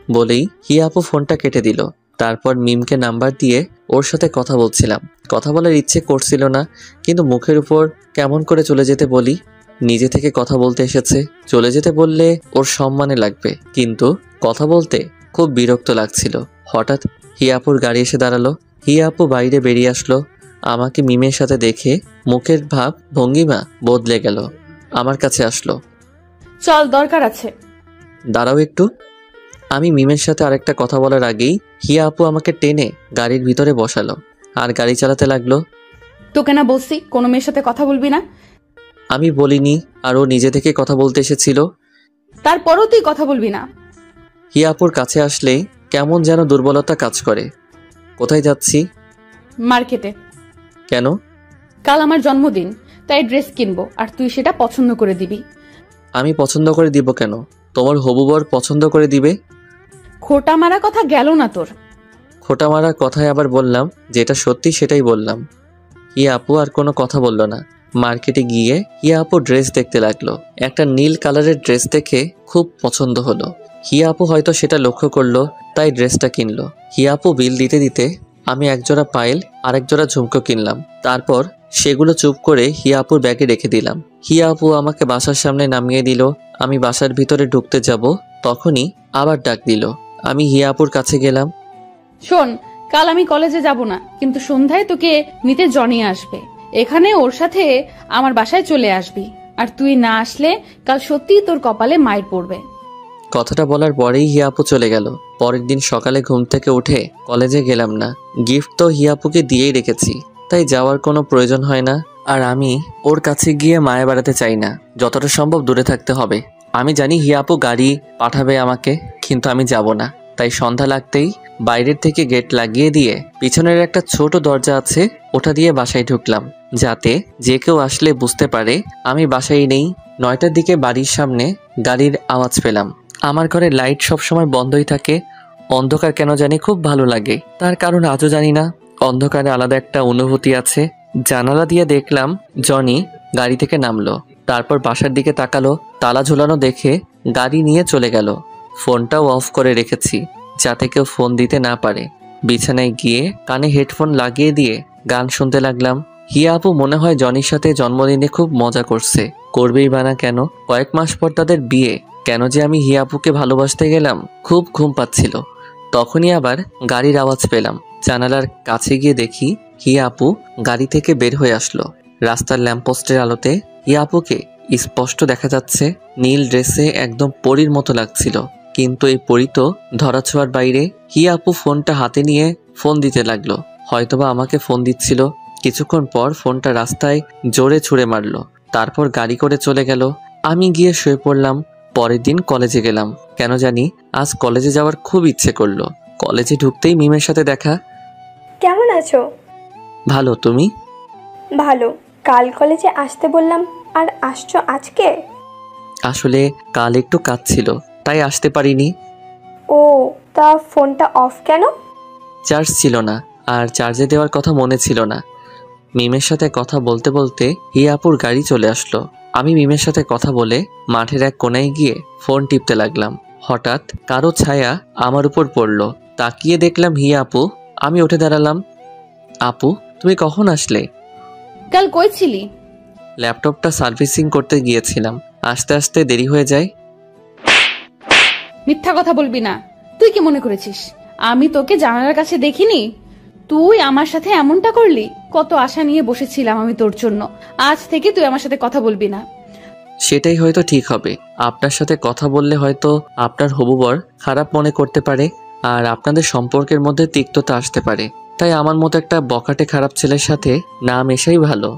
বলেই হিয়াপু ফোনটা কেটে দিল। তারপর মিমকে নাম্বার দিয়ে ওর সাথে কথা বলছিলাম। কথা বলার ইচ্ছে করছিল না, কিন্তু মুখের উপর কেমন করে চলে যেতে বলি। নিজে থেকে কথা বলতে এসেছে, চলে যেতে বললে ওর সম্মানে লাগবে, কিন্তু কথা বলতে খুব বিরক্ত লাগছিল। হঠাৎ হিয়াপুর গাড়ি এসে দাঁড়ালো। হিয়াপু বাইরে বেরিয়ে আসলো। আমাকে মিমের সাথে দেখে মুখের ভাব ভঙ্গিমা বদলে গেল। আমার কাছে আসলো। চল, দরকার আছে। দাঁড়াও একটু। আমি মিমের সাথে আরেকটা কথা বলার আগেই হিয়া আপু আমাকে টেনে গাড়ির ভিতরে বসালো আর গাড়ি চালাতে লাগলো। তোকে না বলছি কোনো মেয়ের সাথে কথা বলবি না? আমি বলিনি, আর ও নিজে থেকে কথা বলতে এসেছিল। তারপরও তুই কথা বলবি না? হিয়া আপুর কাছে আসলেই কেমন যেন দুর্বলতা কাজ করে। কোথায় যাচ্ছি? মার্কেটে। কেন? কাল আমার জন্মদিন, তাই ড্রেস কিনবো, আর তুই সেটা পছন্দ করে দিবি। আমি পছন্দ করে দিব কেন? তোমার হবু বর পছন্দ করে দিবে। খোটা মারা কথা গেল না তোর? খোটা মারা কথায় আবার বললাম, যেটা সত্যি সেটাই বললাম। হিয়া আপু আর কোনো কথা বলল না। মার্কেটে গিয়ে হিয়া আপু ড্রেস দেখতে লাগলো। একটা নীল কালারের ড্রেস দেখে খুব পছন্দ হলো। হিয়া আপু হয়তো সেটা লক্ষ্য করলো, তাই ড্রেসটা কিনলো। হিয়া আপু বিল দিতে দিতে আমি একজোড়া পায়েল আর একজোড়া ঝুমকো কিনলাম। তারপর সেগুলো চুপ করে হিয়া আপুর ব্যাগে রেখে দিলাম। হিয়া আপু আমাকে বাসার সামনে নামিয়ে দিল। আমি বাসার ভিতরে ঢুকতে যাব, তখনই আবার ডাক দিল। আমি হিয়া আপুর কাছে গেলাম। শোন, কাল আমি কলেজে যাব না, কিন্তু সন্ধ্যায় তোকে নিতে জনি আসবে। এখানে ওর সাথে আমার বাসায় চলে আসবি। আর তুই না আসলে কাল সত্যিই তোর কপালে মাইর পড়বে। কথাটা বলার পরেই হিয়া আপু চলে গেল। পরের দিন সকালে ঘুম থেকে উঠে কলেজে গেলাম না। গিফট তো হিয়া আপুকে দিয়েই রেখেছি, তাই যাওয়ার কোনো প্রয়োজন হয় না। আর আমি ওর কাছে গিয়ে মায়া বাড়াতে চাই না, যতটা সম্ভব দূরে থাকতে হবে। আমি জানি হিয়া আপু গাড়ি পাঠাবে আমাকে, কিন্তু আমি যাব না। তাই সন্ধ্যা লাগতেই বাইরের থেকে গেট লাগিয়ে দিয়ে পিছনের একটা ছোট দরজা আছে, ওটা দিয়ে বাসায় ঢুকলাম, যাতে যে কেউ আসলে বুঝতে পারে আমি বাসায় নেই। 9টার দিকে বাড়ির সামনে গাড়ির আওয়াজ পেলাম। আমার ঘরে লাইট সবসময় বন্ধই থাকে। অন্ধকার কেন জানি খুব ভালো লাগে, তার কারণ আজও জানি না। অন্ধকারে আলাদা একটা অনুভূতি আছে। জানালা দিয়ে দেখলাম জনি গাড়ি থেকে নামলো, তারপর বাসার দিকে তাকালো। তালা ঝুলানো দেখে গাড়ি নিয়ে চলে গেল। ফোনটাও অফ করে রেখেছি, যাতে কেউ ফোন দিতে না পারে। বিছানায় গিয়ে কানে হেডফোন লাগিয়ে দিয়ে গান শুনতে লাগলাম। হিয়া আপু মনে হয় জনির সাথে জন্মদিনে খুব মজা করছে, করবেই বা না কেন। কয়েক মাস পর তাদের বিয়ে, কেন যে আমি হিয়া আপুকে ভালোবাসতে গেলাম। খুব ঘুম পাচ্ছিল, তখনই আবার গাড়ির আওয়াজ পেলাম। জানালার কাছে গিয়ে দেখি হিয়া আপু গাড়ি থেকে বের হয়ে আসলো। রাস্তার ল্যাম্পপোস্টের আলোতে হিয়া আপুকে স্পষ্ট দেখা যাচ্ছে। নীল ড্রেসে একদম পরীর মতো লাগছিল, কিন্তু এই পরী তো ধরাছোঁয়ার বাইরে। হিয়া আপু ফোনটা হাতে নিয়ে ফোন দিতে লাগলো, হয়তোবা আমাকে ফোন দিচ্ছিল। কিছুক্ষণ পর ফোনটা রাস্তায় জোরে ছুঁড়ে মারলো, তারপর গাড়ি করে চলে গেল। আমি গিয়ে শুয়ে পড়লাম। পরের দিন কলেজে গেলাম। কেন জানি আজ কলেজে যাওয়ার খুব ইচ্ছে করলো। কলেজে ঢুকতেই মিমের সাথে দেখা। কেমন আছো? ভালো, তুমি? ভালো। কাল কলেজে আসতে বললাম আর আসছো আজকে? আসলে কাল একটু কাজ ছিল, তাই আসতে পারিনি। ও, তা ফোনটা অফ কেন? চার্জ ছিল না, আর চার্জে দেওয়ার কথা মনে ছিল না। মিমের সাথে কথা বলতে বলতে হিয়া আপুর গাড়ি চলে আসলো। আমি মিমের সাথে কথা বলে মাঠের এক কোনায় গিয়ে ফোন টিপতে লাগলাম। হঠাৎ কারো ছায়া আমার উপর পড়লো। তাকিয়ে দেখলাম হিয়া আপু। আমি উঠে দাঁড়ালাম। আপু, তুমি কখন আসলে? কাল কই ছিলি? ল্যাপটপটা সার্ভিসিং করতে গিয়েছিলাম, আসতে আসতে দেরি হয়ে যায়। মিথ্যা কথা বলবি না। তুই কি মনে করেছিস আমি তোকে জানালার কাছে দেখিনি? তুই আমার সাথে এমনটা করলি? কত আশা নিয়ে বসেছিলাম আমি তোর জন্য। আজ থেকে তুই আমার সাথে কথা বলবি না। সেটাই হয়তো ঠিক হবে। আপনার সাথে কথা বললে হয়তো আপনার হবু বর খারাপ মনে করতে পারে, আর আপনাদের সম্পর্কের মধ্যে তিক্ততা আসতে পারে। তাই আমার মতো একটা বখাটে খারাপ ছেলের সাথে না মেশাই ভালো।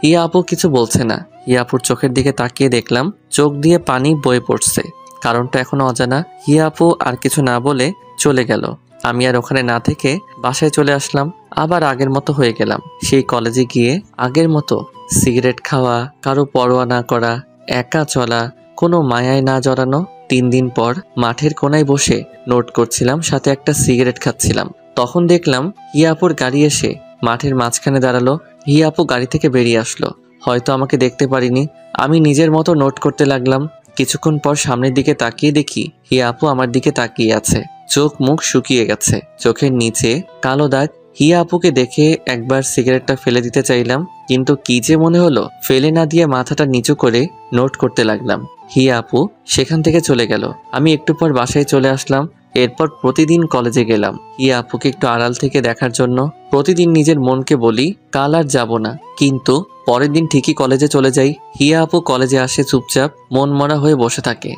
হিয়া আপু কিছু বলছে না। হিয়া আপুর চোখের দিকে তাকিয়ে দেখলাম চোখ দিয়ে পানি বয়ে পড়ছে। কারণটা এখনো অজানা। হিয়া আপু আর কিছু না বলে চলে গেল। আমি আর ওখানে না থেকে বাসায় চলে আসলাম। আবার আগের মতো হয়ে গেলাম। সেই কলেজে গিয়ে আগের মতো সিগারেট খাওয়া, কারো পরোয়া না করা, একা চলা, কোনো মায়ায় না জড়ানো। 3 দিন পর মাঠের কোনায় বসে নোট করছিলাম, সাথে একটা সিগারেট খাচ্ছিলাম। তখন দেখলাম হিয়া আপুর গাড়ি এসে মাঠের মাঝখানে দাঁড়ালো। হিয়া আপু গাড়ি থেকে বেরিয়ে আসলো, হয়তো আমাকে দেখতে পারিনি। আমি নিজের মতো নোট করতে লাগলাম। কিছুক্ষণ পর সামনের দিকে তাকিয়ে দেখি হিয়া আপু আমার দিকে তাকিয়ে আছে। চোখ মুখ শুকিয়ে গেছে, চোখের নিচে কালো দাগ। হিয়া আপুকে দেখে একবার সিগারেটটা ফেলে দিতে চাইলাম, কিন্তু কি যে মনে হলো ফেলে না দিয়ে মাথাটা নিচু করে নোট করতে লাগলাম। হিয়া আপু সেখান থেকে চলে গেল। আমি একটু পর বাসায় চলে আসলাম। এরপর প্রতিদিন কলেজে গেলাম হিয়া আপুকে একটু আড়াল থেকে দেখার জন্য। প্রতিদিন নিজের মনকে বলি কাল আর যাব না, কিন্তু পরের দিন ঠিকই কলেজে চলে যাই। হিয়া আপু কলেজে আসে চুপচাপ মন মরা হয়ে বসে থাকে।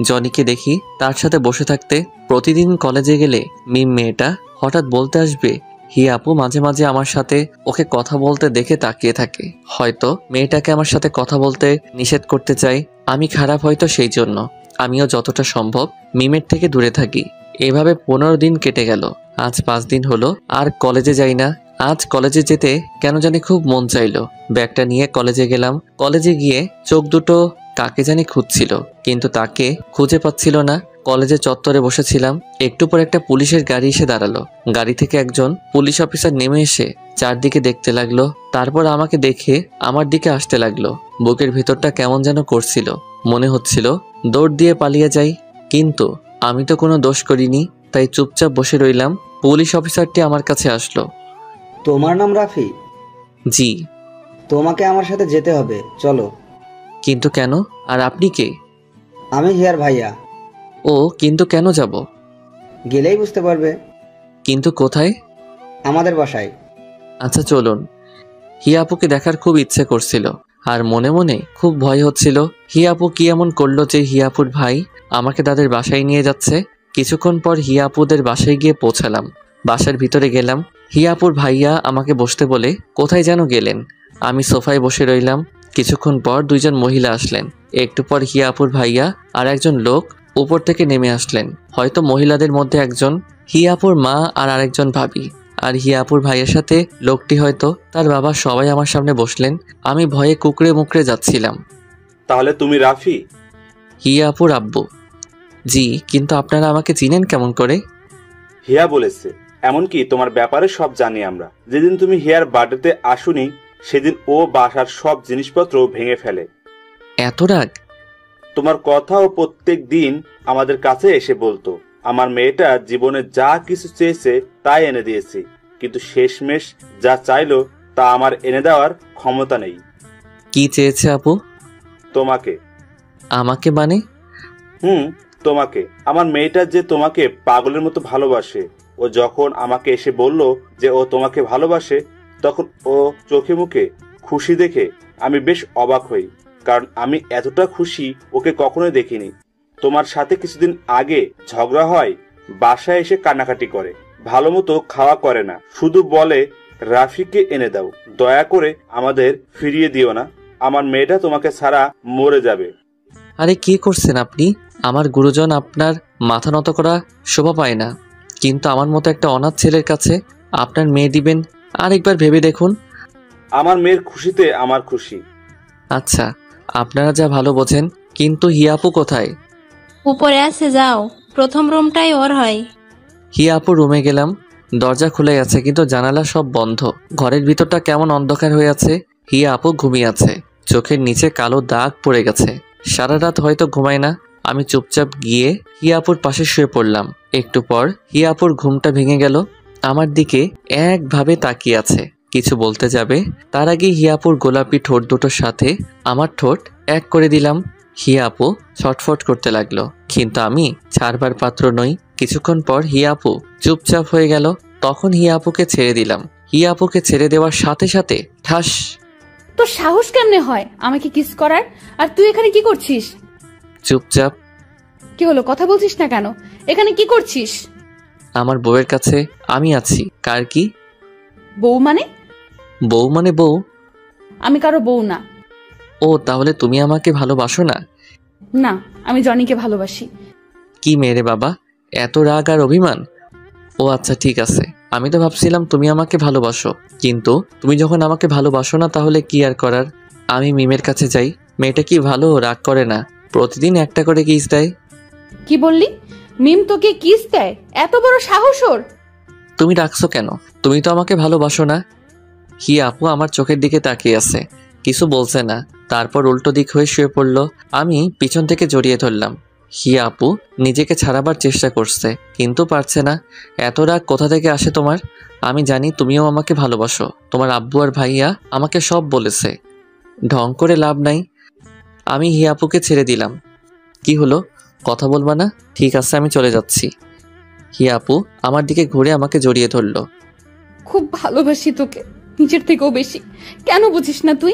জনিকে দেখি তার সাথে বসে থাকতে। প্রতিদিন কলেজে গেলে মিম মেয়েটা হঠাৎ বলতে আসবে। হিয়া আপু মাঝে মাঝে আমার সাথে ওকে কথা বলতে দেখে তাকিয়ে থাকে। হয়তো মেয়েটাকে আমার সাথে কথা বলতে নিষেধ করতে চাই। আমি খারাপ হয়তো, সেই জন্য আমিও যতটা সম্ভব মিমের থেকে দূরে থাকি। এভাবে 15 দিন কেটে গেল। আজ 5 দিন হলো আর কলেজে যাই না। আজ কলেজে যেতে কেন জানি খুব মন চাইলো। ব্যাগটা নিয়ে কলেজে গেলাম। কলেজে গিয়ে চোখ দুটো কাকে জানি খুঁজছিল, কিন্তু তাকে খুঁজে পাচ্ছিল না। কলেজের চত্বরে বসেছিলাম, একটু পর একটা পুলিশের গাড়ি এসে দাঁড়ালো। গাড়ি থেকে একজন পুলিশ অফিসার নেমে এসে চারদিকে দেখতে লাগলো, তারপর আমাকে দেখে আমার দিকে আসতে লাগলো। বুকের ভিতরটা কেমন যেন করছিল, মনে হচ্ছিল দৌড় দিয়ে পালিয়ে যাই, কিন্তু আমি তো কোনো দোষ করিনি, তাই চুপচাপ বসে রইলাম। পুলিশ অফিসারটি আমার কাছে আসলো। তোমার নাম রাফি? জি। তোমাকে আমার সাথে যেতে হবে, চলো। কিন্তু কেন? আর আপনি কে? আমি হিয়ার ভাইয়া। ও, কিন্তু কেন যাব? গেলেই বুঝতে পারবে। কিন্তু কোথায়? আমাদের বাসায়। আচ্ছা চলুন। হিয়া আপুকে দেখার খুব ইচ্ছে করছিল, আর মনে মনে খুব ভয় হচ্ছিল হিয়া আপু কি এমন করলো যে হিয়া আপুর ভাই আমাকে তাদের বাসায় নিয়ে যাচ্ছে। কিছুক্ষণ পর হিয়া আপুদের বাসায় গিয়ে পৌঁছালাম। বাসার ভিতরে গেলাম, হিয়া আপুর ভাইয়া আমাকে বসতে বলে কোথায় যেন গেলেন। আমি সোফায় বসে রইলাম। কিছুক্ষণ পর দুইজন মহিলা আসলেন। একটু পর হিয়া আপুর ভাইয়া আর একজন লোক উপর থেকে নেমে আসলেন। হয়তো মহিলাদের মধ্যে একজন হিয়া আপুর মা আর আরেকজন ভাবি, আর হিয়া আপুর ভাইয়ের সাথে লোকটি হয়তো তার বাবা। সবাই আমার সামনে বসলেন। আমি ভয়ে কুকড়ে মুকড়ে যাচ্ছিলাম। তাহলে তুমি রাফি? হিয়া আপুর আব্বু। জি, কিন্তু আপনারা আমাকে চিনেন কেমন করে? হিয়া বলেছে, এমনকি তোমার ব্যাপারে সব জানি আমরা। যেদিন তুমি হিয়ার বার্থডেতে আসুনি সেদিন ও বাসার সব জিনিসপত্র ভেঙে ফেলে। এত রাগ? তোমার কথাও প্রত্যেক দিন আমাদের কাছে এসে বলতো, আমার মেয়েটা জীবনে যা কিছু চেয়েছে তাই এনে দিয়েছি, কিন্তু শেষমেশ যা চাইলো তা আমার এনে দেওয়ার ক্ষমতা নেই। কি চেয়েছে আপু? তোমাকে। আমাকে মানে? তোমাকে। আমার মেয়েটা যে তোমাকে পাগলের মতো ভালোবাসে। ও যখন আমাকে এসে বলল যে ও তোমাকে ভালোবাসে, তখন ও চোখে মুখে খুশি দেখে আমি বেশ অবাক হই, কারণ আমি এতটা খুশি ওকে কখনোই দেখিনি। তোমার সাথে কিছুদিন আগে ঝগড়া হয়, বাসায় এসে কান্নাকাটি করে, ভালো মতো খাওয়া করে না, শুধু বলে রাফিকে এনে দাও, দয়া করে আমাদের ফিরিয়ে দিও না, আমার মেয়েটা তোমাকে ছাড়া মরে যাবে। আরে কি করছেন আপনি? আমার গুরুজন আপনার মাথা নত করা শোভা পায় না, কিন্তু আমার মতো একটা অনাথ ছেলের কাছে আপনার মেয়ে দিবেন? আরেকবার ভেবে দেখুন। আমার মেয়ের খুশিতে আমার খুশি। আচ্ছা, আপনারা যা ভালো বোঝেন, কিন্তু হিয়া আপু কোথায়? উপরে আছে, যাও, প্রথম রুমটাই ওর হয়। হিয়া আপু রুমে গেলাম। দরজা খুলে আছে, কিন্তু জানালা সব বন্ধ। ঘরের ভিতরটা কেমন অন্ধকার হয়ে আছে। হিয়া আপু ঘুমিয়ে আছে, চোখের নিচে কালো দাগ পড়ে গেছে। সারা রাত হয়তো ঘুমায় না। আমি চুপচাপ গিয়ে হিয়া আপুর পাশে শুয়ে পড়লাম। একটু পর হিয়া আপুর ঘুমটা ভেঙে গেল। আমার দিকে একভাবে তাকিয়ে আছে, কিছু বলতে যাবে তার আগে হিয়া আপুর গোলাপি ঠোঁট দুটোর সাথে আমার ঠোঁট এক করে দিলাম। হিয়া আপু ছটফট করতে লাগলো, কিন্তু আমি ছাড়বার পাত্র নই। কিছুক্ষণ পর হিয়া আপু চুপচাপ হয়ে গেল। তখন হিয়া আপুকে ছেড়ে দিলাম। হিয়া আপুকে ছেড়ে দেওয়ার সাথে সাথে ঠাস। তোর সাহস কেমনে হয় আমাকে কিস করার? আর তুই এখানে কি করছিস? চুপচাপ। কি হলো, কথা বলছিস না কেন? এখানে কি করছিস? আমার বউয়ের কাছে আমি আছি। কার কি বউ মানে? বউ মানে বউ? আমি কারো বউ না। ও, তাহলে তুমি আমাকে ভালোবাসো না? না, আমি জনিকে ভালোবাসি। কি মেরে বাবা, এত রাগ আর অভিমান? ও আচ্ছা, ঠিক আছে। আমি তো ভাবছিলাম তুমি আমাকে ভালোবাসো, কিন্তু তুমি যখন আমাকে ভালোবাসো না, তাহলে কি আর করার। আমি মিমের কাছে যাই। মেয়েটা কি ভালো, রাগ করে না, প্রতিদিন একটা করে কিস দেয়। কি বললি? মিম তোকে কিস দেয়? এত বড় সাহস ওর? তুমি রাখছো কেন? তুমি তো আমাকে ভালোবাসো না। হিয়া আপু আমার চোখের দিকে তাকিয়ে আছে, কিছু বলছে না। তারপর উল্টো দিক হয়ে শুয়ে পড়লো। আমি পিছন থেকে জড়িয়ে ধরলাম। হিয়া আপু নিজেকে ছাড়াবার চেষ্টা করছে, কিন্তু পারছে না। এত রাগ কোথা থেকে আসে তোমার? আমি জানি তুমিও আমাকে ভালোবাসো। তোমার আব্বু আর ভাইয়া আমাকে সব বলেছে। ঢং করে লাভ নাই। আমি হিয়া আপুকে ছেড়ে দিলাম। কি হলো, কথা বলবা না? ঠিক আছে, আমি চলে যাচ্ছি। হিয়া আপু আমার দিকে ঘুরে আমাকে জড়িয়ে ধরলো। খুব ভালোবাসি তোকে, নিজের থেকেও বেশি। কেন বুঝিস না তুই?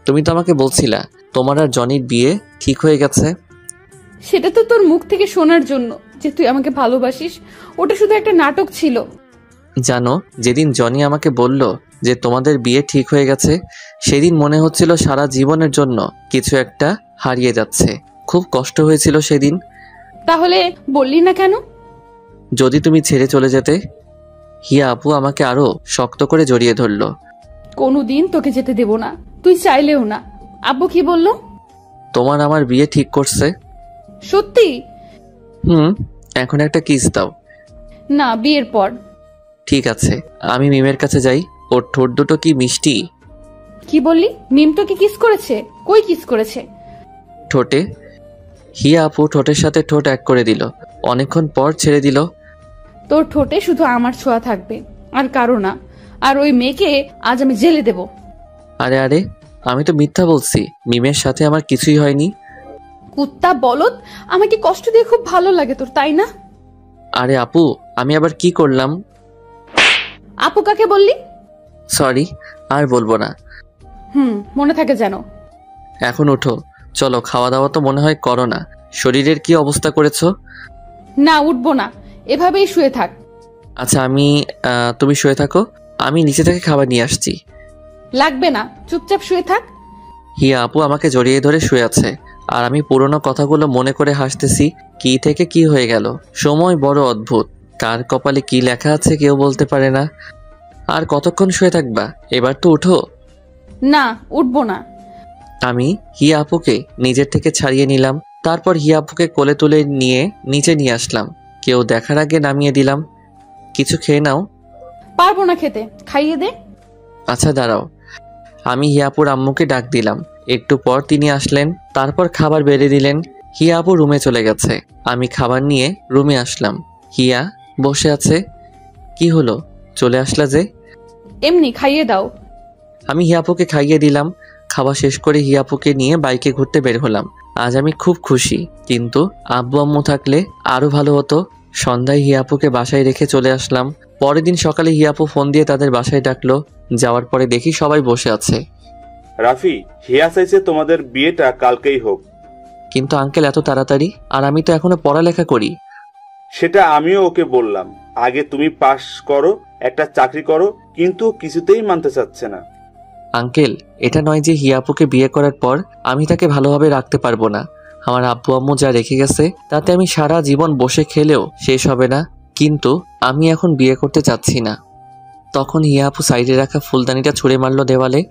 তুমি তো আমাকে বলছিলা তোমার আর জনির বিয়ে ঠিক হয়ে গেছে। সেটা তো তোর মুখ থেকে শোনার জন্য যে তুই আমাকে ভালোবাসিস। ওটা শুধু একটা নাটক ছিল। জানো, যেদিন জনি আমাকে বলল যে তোমাদের বিয়ে ঠিক হয়ে গেছে, সেদিন মনে হচ্ছিল সারা জীবনের জন্য কিছু একটা হারিয়ে যাচ্ছে। খুব কষ্ট হয়েছিল সেদিন। তাহলে বললি না কেন? যদি তুমি ছেড়ে চলে যেতে। হিয়া আপু আমাকে আরো শক্ত করে জড়িয়ে ধরলো। কোনোদিন তোকে যেতে দেব না, তুই চাইলেও না। আব্বু কি বলল? তোমার আমার বিয়ে ঠিক করছে। সত্যি? এখন একটা কিস দাও। না, বিয়ের পর। ঠিক আছে, আমি মিমের কাছে যাই। ওর ঠোঁট দুটো কি মিষ্টি। কি বললি? মিম তোকে কিস করেছে? কই কিস করেছে? ঠোঁটে। হিয়া আপু ঠোঁটের সাথে ঠোঁট এক করে দিল, অনেকক্ষণ পর ছেড়ে দিল। তোর ঠোঁটে শুধু আমার ছোঁয়া থাকবে, আর কারো না। আর ওই মেয়েকে আজ আমি জেলে দেব। আরে আরে, আমি তো মিথ্যা বলছি, মিমের সাথে আমার কিছুই হয়নি। কুত্তা বলদ, আমাকে কষ্ট দিয়ে খুব ভালো লাগে তোর, তাই না? আরে আপু, আমি আবার কি করলাম? আপু কাকে বললি? সরি, আর বলবো না। মনে থাকে যেন। এখন উঠো, চলো। খাওয়া দাওয়া তো মনে হয় করো না। শরীরের কি অবস্থা করেছো? না, উঠবো না, এভাবেই শুয়ে থাক। আচ্ছা, তুমি শুয়ে থাকো, আমি নিচে থেকে খাবার নিয়ে আসছি। লাগবে না, চুপচাপ শুয়ে থাক। হিয়া আপু আমাকে জড়িয়ে ধরে শুয়ে আছে, আর আমি পুরনো কথাগুলো মনে করে হাসতেছি। কি থেকে কি হয়ে গেল। সময় বড় অদ্ভুত, কার কপালে কি লেখা আছে কেউ বলতে পারে না। আর কতক্ষণ শুয়ে থাকবা? এবার তো উঠো। না, উঠবো না। আমি হিয়া আপুকে নিজের থেকে ছাড়িয়ে নিলাম, তারপর হিয়া আপুকে কোলে তুলে নিয়ে নিচে নিয়ে আসলাম। কেউ দেখার আগে নামিয়ে দিলাম। কিছু খেয়ে নাও। পারবো না খেতে, খাইয়ে দে। আচ্ছা দাঁড়াও। আমি হিয়া আপুর আম্মুকে ডাক দিলাম। একটু পর তিনি আসলেন, তারপর খাবার বেড়ে দিলেন। হিয়া আপু রুমে চলে গেছে। আমি খাবার নিয়ে রুমে আসলাম। হিয়া বসে আছে। কি হলো, চলে আসলা যে? এমনি খাইয়ে দাও। আমি হিয়া আপুকে খাইয়ে দিলাম। খাওয়া শেষ করে হিয়া আপুকে নিয়ে বাইকে ঘুরতে বের হলাম। আজ আমি খুব খুশি, কিন্তু আব্বু আম্মু থাকলে আরো ভালো হতো। সন্ধ্যায় হিয়া আপুকে বাসায় রেখে চলে আসলাম। পরের দিন সকালে হিয়া আপু ফোন দিয়ে তাদের বাসায় ডাকলো। যাওয়ার পরে দেখি সবাই বসে আছে। রাফি, হিয়া চাইছে তোমাদের বিয়েটা কালকেই হোক। কিন্তু আঙ্কেল, এত তাড়াতাড়ি? আর আমি তো এখনো পড়ালেখা করি। সেটা আমিও ওকে বললাম, আগে তুমি পাশ করো, একটা চাকরি করো, কিন্তু কিছুতেই মানতে চাচ্ছে না। আঙ্কেল, এটা নয় যে হিয়া আপুকে বিয়ে করার পর আমি তাকে ভালোভাবে রাখতে পারবো না। আমার আব্বু আম্মু যা রেখে গেছে তাতে আমি সারা জীবন বসে খেলেও শেষ হবে না। কিন্তু আমি এখন বিয়ে করতে চাচ্ছি না। তখন হিয়া আপু সাইডে রাখা ফুলদানিটা ছুঁড়ে মারলো দেওয়ালে।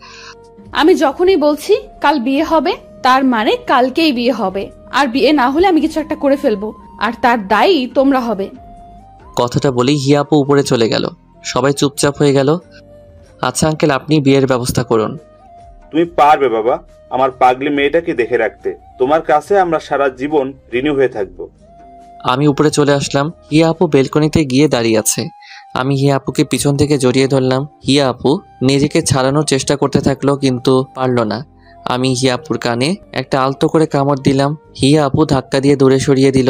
আমি যখনই বলছি কাল বিয়ে হবে, তার মানে কালকেই বিয়ে হবে। আর বিয়ে না হলে আমি কিছু একটা করে ফেলবো, আর তার দায়ী তোমরা হবে। কথাটা বলেই হিয়া আপু উপরে চলে গেল। সবাই চুপচাপ হয়ে গেল। আচ্ছা আঙ্কেল, আপনি বিয়ের ব্যবস্থা করুন। তুমি পারবে বাবা, আমার পাগলি মেয়েটাকে দেখে রাখতে। তোমার কাছে আমরা সারা জীবন ঋণী হয়ে থাকবো। আমি উপরে চলে আসলাম। হিয়া আপু বেলকনিতে গিয়ে দাঁড়িয়ে আছে। আমি হিয়া আপুকে পিছন থেকে জড়িয়ে ধরলাম। হিয়া আপু নিজেকে ছাড়ানোর চেষ্টা করতে থাকলো, কিন্তু পারল না। আমি হিয়া আপুর কানে একটা আলতো করে কামড় দিলাম। হিয়া আপু ধাক্কা দিয়ে দূরে সরিয়ে দিল।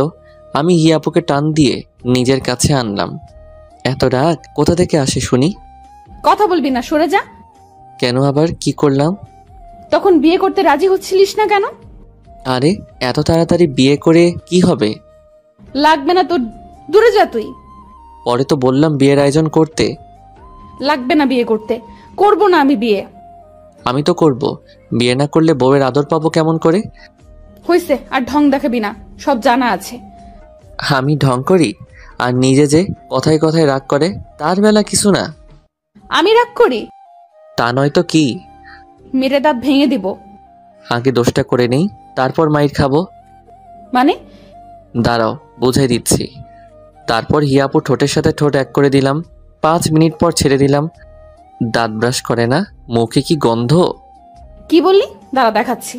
আমি হিয়া আপুকে টান দিয়ে নিজের কাছে আনলাম। এত রাগ কোথা থেকে আসে শুনি? কথা বলবি না, সরে যা। কেন, আবার কি করলাম? তখন বিয়ে করতে রাজি হচ্ছিলিস না কেন? আরে এত তাড়াতাড়ি বিয়ে করে কি হবে? লাগবে না তোর, দূরে যা তুই। পরে তো বললাম বিয়ের আয়োজন করতে। লাগবে না বিয়ে করতে, করবো না আমি বিয়ে। আমি তো করব। বিয়ে না করলে বউয়ের আদর পাবো কেমন করে? হইছে, আর ঢং দেখাবি না, সব জানা আছে। আমি ঢং করি? আর নিজে যে কথায় কথায় রাগ করে, তার বেলা কিছু না। আমি রাগ করি? তা নয় তো কি? মেরে দাঁত ভেঙে দিব। আগে দোষটা করে নেই, তারপর মাইর খাবো। মানে? দাঁড়াও, বুঝাই দিচ্ছি। তারপর হিয়াপুর ঠোঁটের সাথে ঠোঁট এক করে দিলাম। 5 মিনিট পর ছেড়ে দিলাম। দাঁত ব্রাশ করে না, মুখে কি গন্ধ! কি বললি? দাঁড়া দেখাচ্ছি।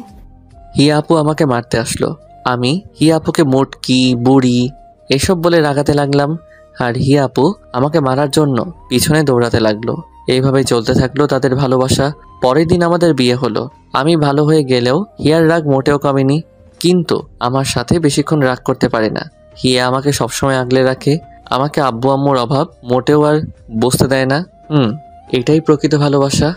হিয়া আপু আমাকে মারতে আসলো। আমি হিয়া আপুকে মোটকি, বুড়ি এসব বলে রাগাতে লাগলাম। আর হিয়া আপু আমাকে মারার জন্য পিছনে দৌড়াতে লাগলো। এইভাবে চলতে থাকলো তাদের ভালোবাসা। পরের দিন আমাদের বিয়ে হলো। আমি ভালো হয়ে গেলেও হিয়ার রাগ মোটেও কমেনি, কিন্তু আমার সাথে বেশিক্ষণ রাগ করতে পারে না। হিয়া আমাকে সবসময় আগলে রাখে। আমাকে আব্বু আম্মুর অভাব মোটেও আর বুঝতে দেয় না। এটাই প্রকৃত ভালোবাসা।